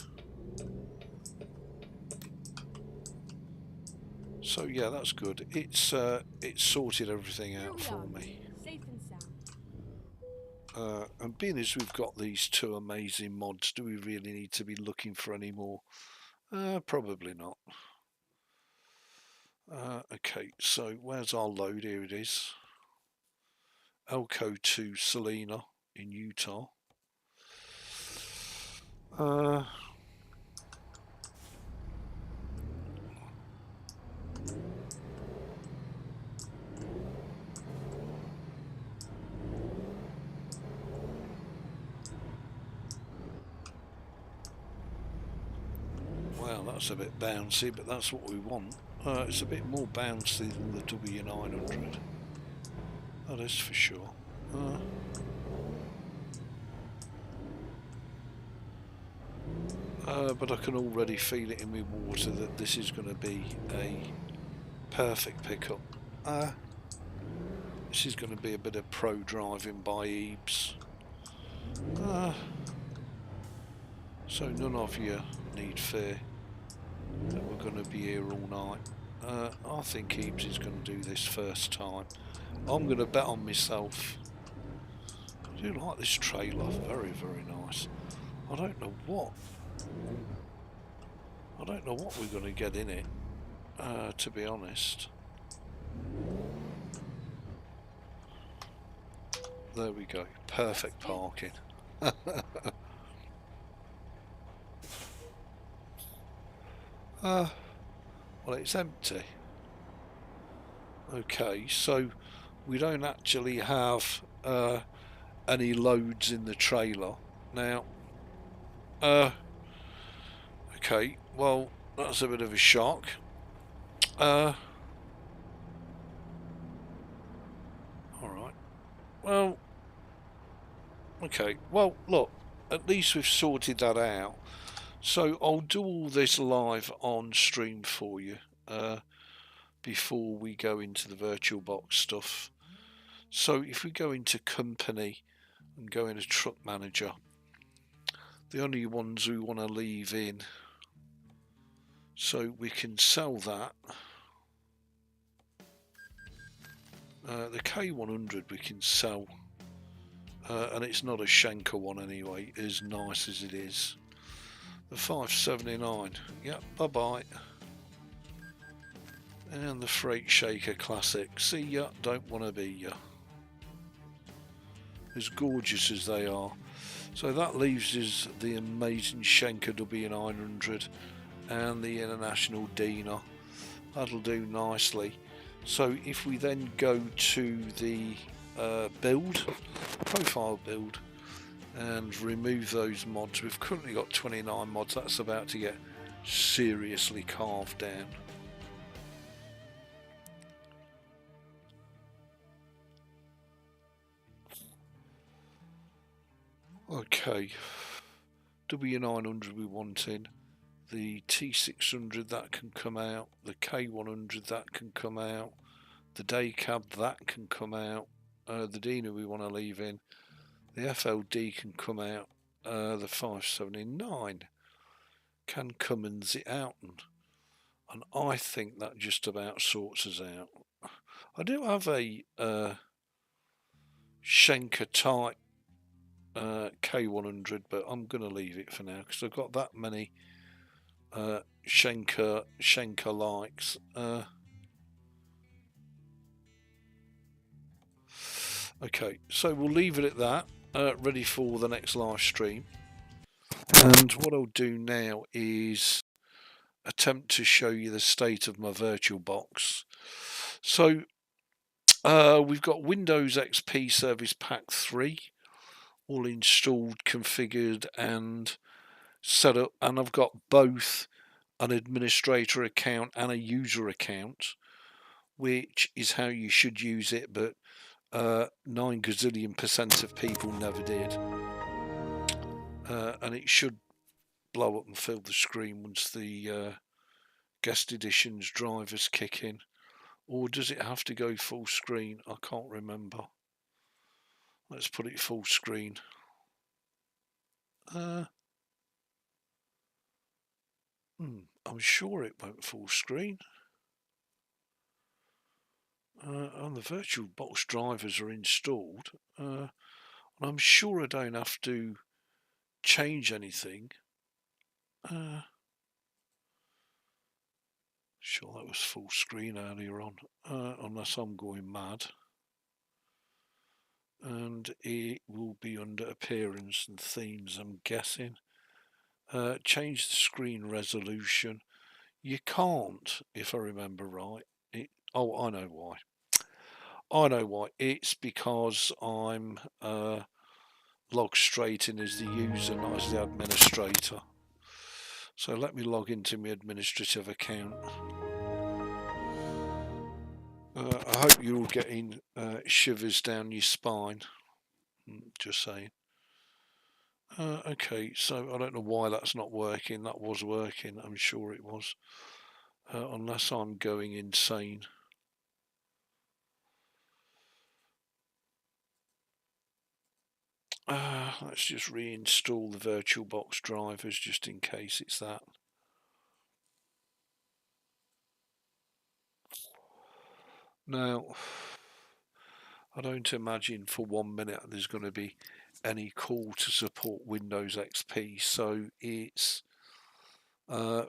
So yeah, that's good. It's sorted everything out for me. Safe and sound. And being as we've got these two amazing mods, do we really need to be looking for any more? Probably not. Okay, so where's our load? Here it is. Elko to Salina in Utah. Well, that's a bit bouncy, but that's what we want. It's a bit more bouncy than the W900. That is for sure. But I can already feel it in my water that this is going to be a perfect pickup. This is going to be a bit of pro driving by Ebeez. So none of you need fear that we're going to be here all night. I think Ebeez is going to do this first time. I'm going to bet on myself. I do like this trailer, very, very nice. I don't know what we're going to get in it, to be honest. There we go, perfect parking. Well, it's empty. Okay, so we don't actually have any loads in the trailer now. Okay, well, that's a bit of a shock. Alright. Well, okay, well, look, at least we've sorted that out. So I'll do all this live on stream for you before we go into the VirtualBox stuff. So if we go into company and go into truck manager, the only ones we want to leave in, so we can sell that. The K100 we can sell, and it's not a Shaneke one anyway, as nice as it is. The 579, yep, bye bye. And the Freight Shaker Classic, see ya, don't want to be ya. As gorgeous as they are. So that leaves us the amazing Shaneke W900 and the International Dina. That'll do nicely. So if we then go to the profile build, and remove those mods, we've currently got 29 mods. That's about to get seriously carved down. Okay, W900 we want in, the T600 that can come out, the K100 that can come out, the day cab that can come out, the Dina we want to leave in, the FLD can come out, the 579 can come and zit out, and I think that just about sorts us out. I do have a Shaneke type K100, but I'm going to leave it for now because I've got that many Shaneke likes. Okay, so we'll leave it at that, ready for the next live stream. And what I'll do now is attempt to show you the state of my VirtualBox. So we've got Windows XP Service Pack 3 all installed, configured and set up, and I've got both an administrator account and a user account, which is how you should use it, but 9 gazillion% of people never did, and it should blow up and fill the screen once the guest editions drivers kick in. Or does it have to go full screen? I can't remember. Let's put it full screen. I'm sure it won't full screen. And the VirtualBox drivers are installed. And I'm sure I don't have to change anything. Sure that was full screen earlier on, unless I'm going mad. And it will be under appearance and themes, I'm guessing. Change the screen resolution. You can't, if I remember right. Oh, I know why. It's because I'm logged straight in as the user, not as the administrator. So let me log into my administrative account. I hope you're all getting shivers down your spine. Just saying. Okay, so I don't know why that's not working. That was working, I'm sure it was. Unless I'm going insane. Let's just reinstall the VirtualBox drivers just in case it's that. Now, I don't imagine for 1 minute there's going to be any call to support Windows XP, so it's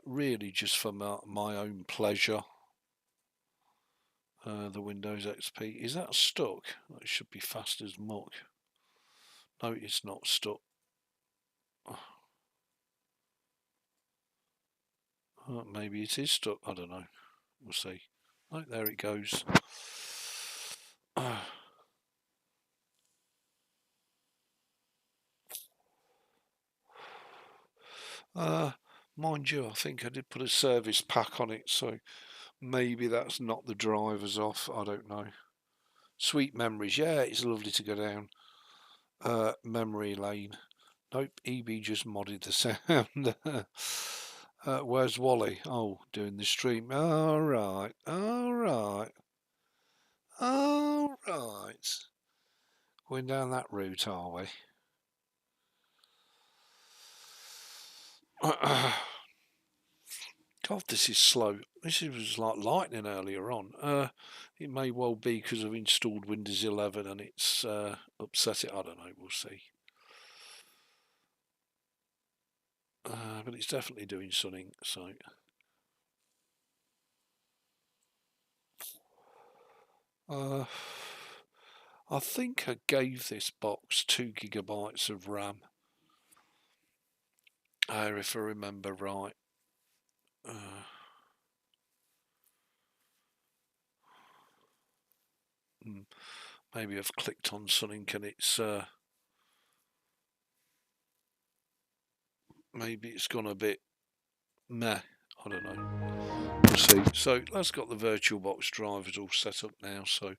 really just for my own pleasure. The Windows XP, is that stuck? That should be fast as muck. No, it's not stuck. Maybe it is stuck, I don't know. We'll see. Oh, there it goes. Mind you, I think I did put a service pack on it, so maybe that's not the drivers off. I don't know. Sweet memories. Yeah, it's lovely to go down memory lane. Nope, Ebeez just modded the sound. Where's Wally? Oh, doing the stream. All right. Going down that route, are we? God, this is slow. This was like lightning earlier on. It may well be because I've installed Windows 11 and it's upset it. I don't know. We'll see. But it's definitely doing something. So. I think I gave this box 2 GB of RAM. If I remember right. Maybe I've clicked on something and it's maybe it's gone a bit meh. I don't know. We'll see. So that's got the VirtualBox drivers all set up now. So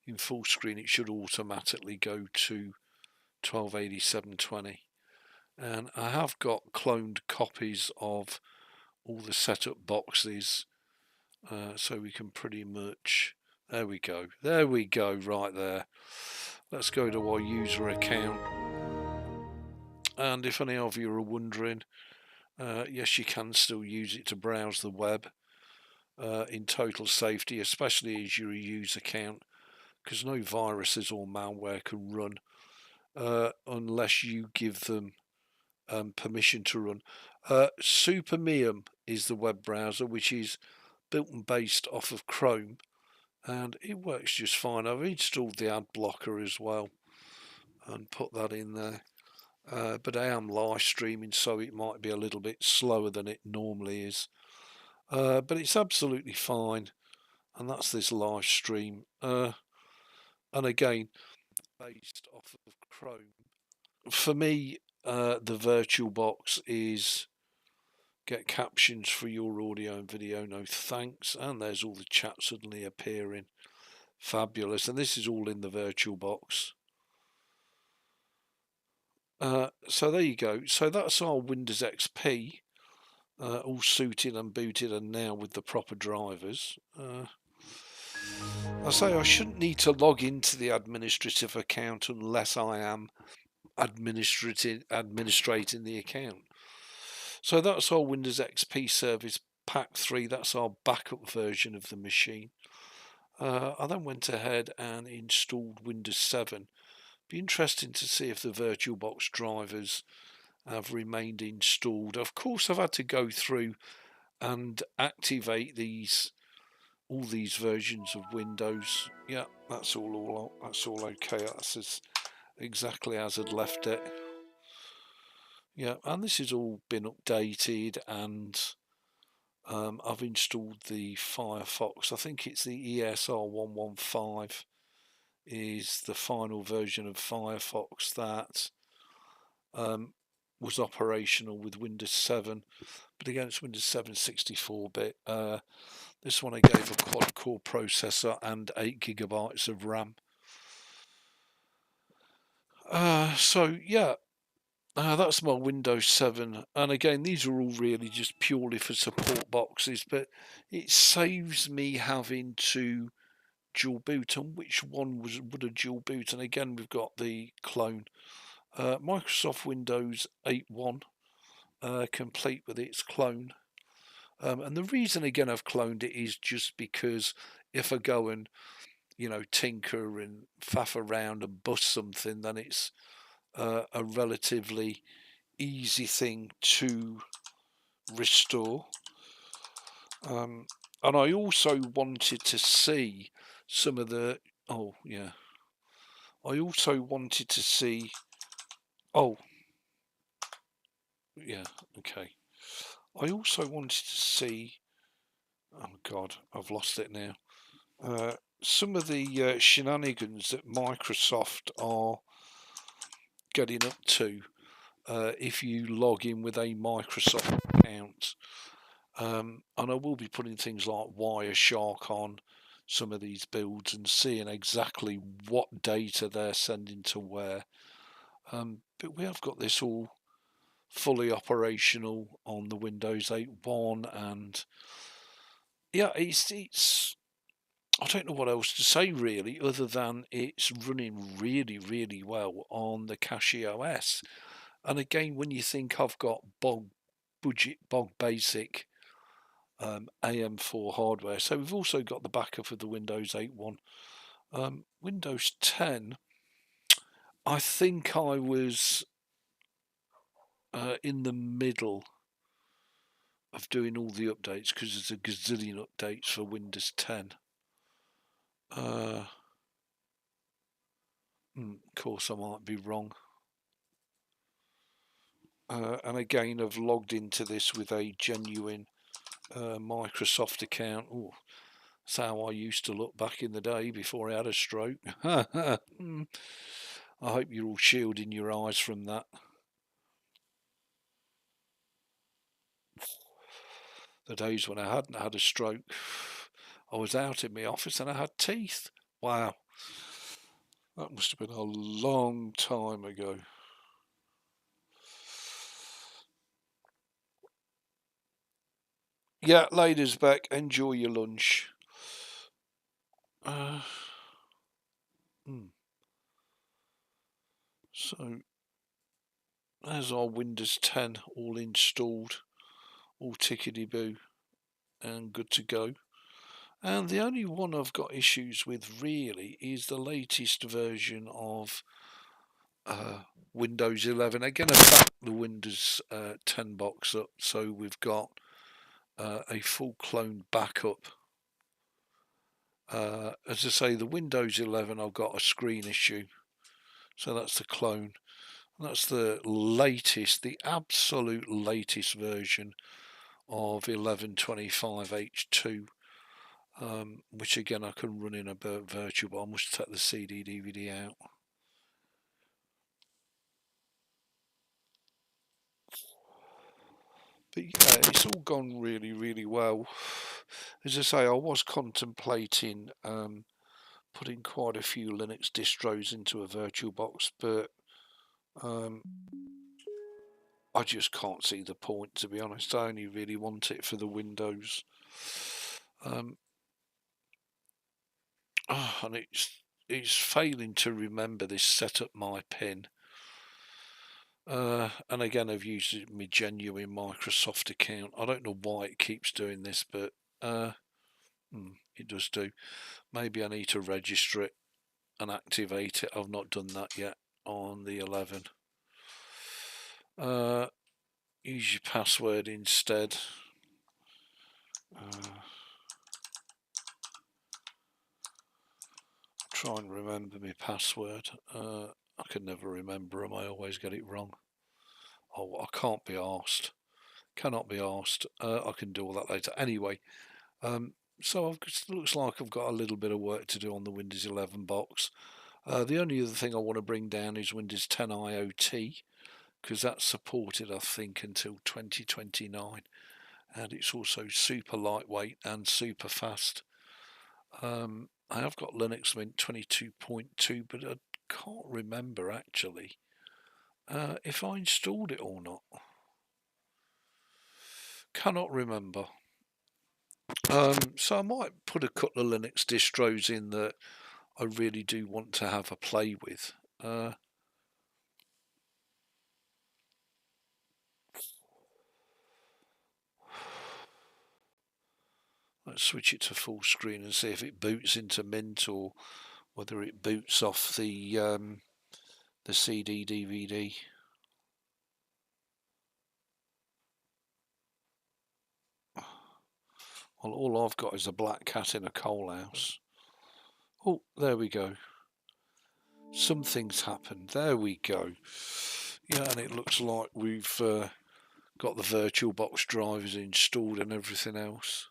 in full screen it should automatically go to 1280-720. And I have got cloned copies of all the setup boxes, so we can pretty much, there we go right there. Let's go to our user account, and if any of you are wondering, yes, you can still use it to browse the web in total safety, especially as your user account, because no viruses or malware can run unless you give them permission to run. Supermium is the web browser, which is built and based off of Chrome, and it works just fine. I've installed the ad blocker as well and put that in there, but I am live streaming, so it might be a little bit slower than it normally is, but it's absolutely fine. And that's this live stream, and again, based off of Chrome. For me, the VirtualBox is get captions for your audio and video, no thanks, and there's all the chat suddenly appearing. Fabulous. And this is all in the VirtualBox. So there you go. So that's our Windows XP, all suited and booted, and now with the proper drivers. I say I shouldn't need to log into the administrative account unless I am administrating the account. So that's our Windows XP Service Pack 3. That's our backup version of the machine. I then went ahead and installed Windows 7. Be interesting to see if the VirtualBox drivers have remained installed. Of course, I've had to go through and activate all these versions of Windows. Yeah, that's all okay. That's exactly as I'd left it. Yeah, and this has all been updated, and I've installed the Firefox. I think it's the ESR115 is the final version of Firefox that was operational with Windows 7, but again it's Windows 7 64-bit. This one I gave a quad-core processor and 8 GB of RAM. So yeah, that's my Windows 7, and again these are all really just purely for support boxes, but it saves me having to dual boot. And which one would a dual boot? And again we've got the clone, Microsoft Windows 8.1, complete with its clone, and the reason again I've cloned it is just because if I go and tinker and faff around and bust something, then it's a relatively easy thing to restore. And I also wanted to see some of the I also wanted to see I also wanted to see, oh God, I've lost it now, some of the shenanigans that Microsoft are getting up to if you log in with a Microsoft account. And I will be putting things like Wireshark on some of these builds and seeing exactly what data they're sending to where. But we have got this all fully operational on the Windows 8.1, and yeah, it's I don't know what else to say really, other than it's running really, really well on the CachyOS. And again, when you think I've got bog basic AM4 hardware. So we've also got the backup of the Windows 8.1. Windows 10, I think I was in the middle of doing all the updates because there's a gazillion updates for Windows 10. Of course, I might be wrong. And again, I've logged into this with a genuine Microsoft account. Ooh, that's how I used to look back in the day before I had a stroke. I hope you're all shielding your eyes from that. The days when I hadn't had a stroke, I was out in my office and I had teeth. Wow. That must have been a long time ago. Yeah, ladies back, enjoy your lunch. So there's our Windows 10 all installed, all tickety-boo and good to go. And the only one I've got issues with really is the latest version of Windows 11. Again, I've backed the Windows 10 box up, so we've got a full clone backup. As I say, the Windows 11, I've got a screen issue, so that's the clone. That's the latest, the absolute latest version of 1125H2, which again I can run in a virtual, but I must take the CD DVD out. But yeah, it's all gone really, really well. As I say, I was contemplating putting quite a few Linux distros into a VirtualBox, but I just can't see the point, to be honest. I only really want it for the Windows. And it's failing to remember this setup my pin. And again, I've used my genuine Microsoft account. I don't know why it keeps doing this, but it does do. Maybe I need to register it and activate it. I've not done that yet on the 11. Use your password instead. Try and remember my password. I can never remember them. I always get it wrong. Oh, I can't be arsed. Cannot be arsed. I can do all that later. Anyway, so it looks like I've got a little bit of work to do on the Windows 11 box. The only other thing I want to bring down is Windows 10 IoT, because that's supported, I think, until 2029. And it's also super lightweight and super fast. I have got Linux Mint 22.2, but I can't remember actually if I installed it or not. Cannot remember. So I might put a couple of Linux distros in that I really do want to have a play with. Let's switch it to full screen and see if it boots into Mint or whether it boots off the CD DVD. Well, all I've got is a black cat in a coal house. Oh, there we go. Something's happened. There we go. Yeah, and it looks like we've got the VirtualBox drivers installed and everything else.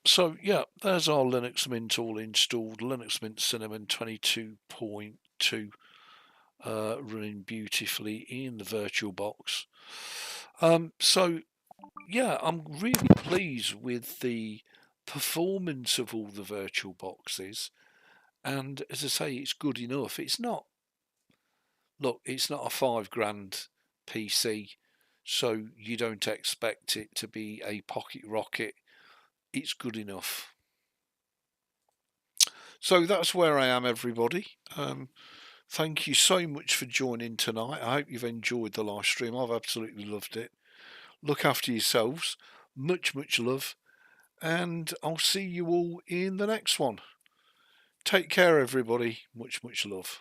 So yeah, there's our Linux Mint all installed. Linux Mint Cinnamon 22.2 running beautifully in the VirtualBox. So yeah, I'm really pleased with the performance of all the virtual boxes, and as I say, it's good enough. It's not, look, it's not a $5,000 PC, so you don't expect it to be a pocket rocket. It's good enough. So that's where I am, everybody. Thank you so much for joining tonight. I hope you've enjoyed the live stream. I've absolutely loved it. Look after yourselves. Much love. And I'll see you all in the next one. Take care, everybody. Much love.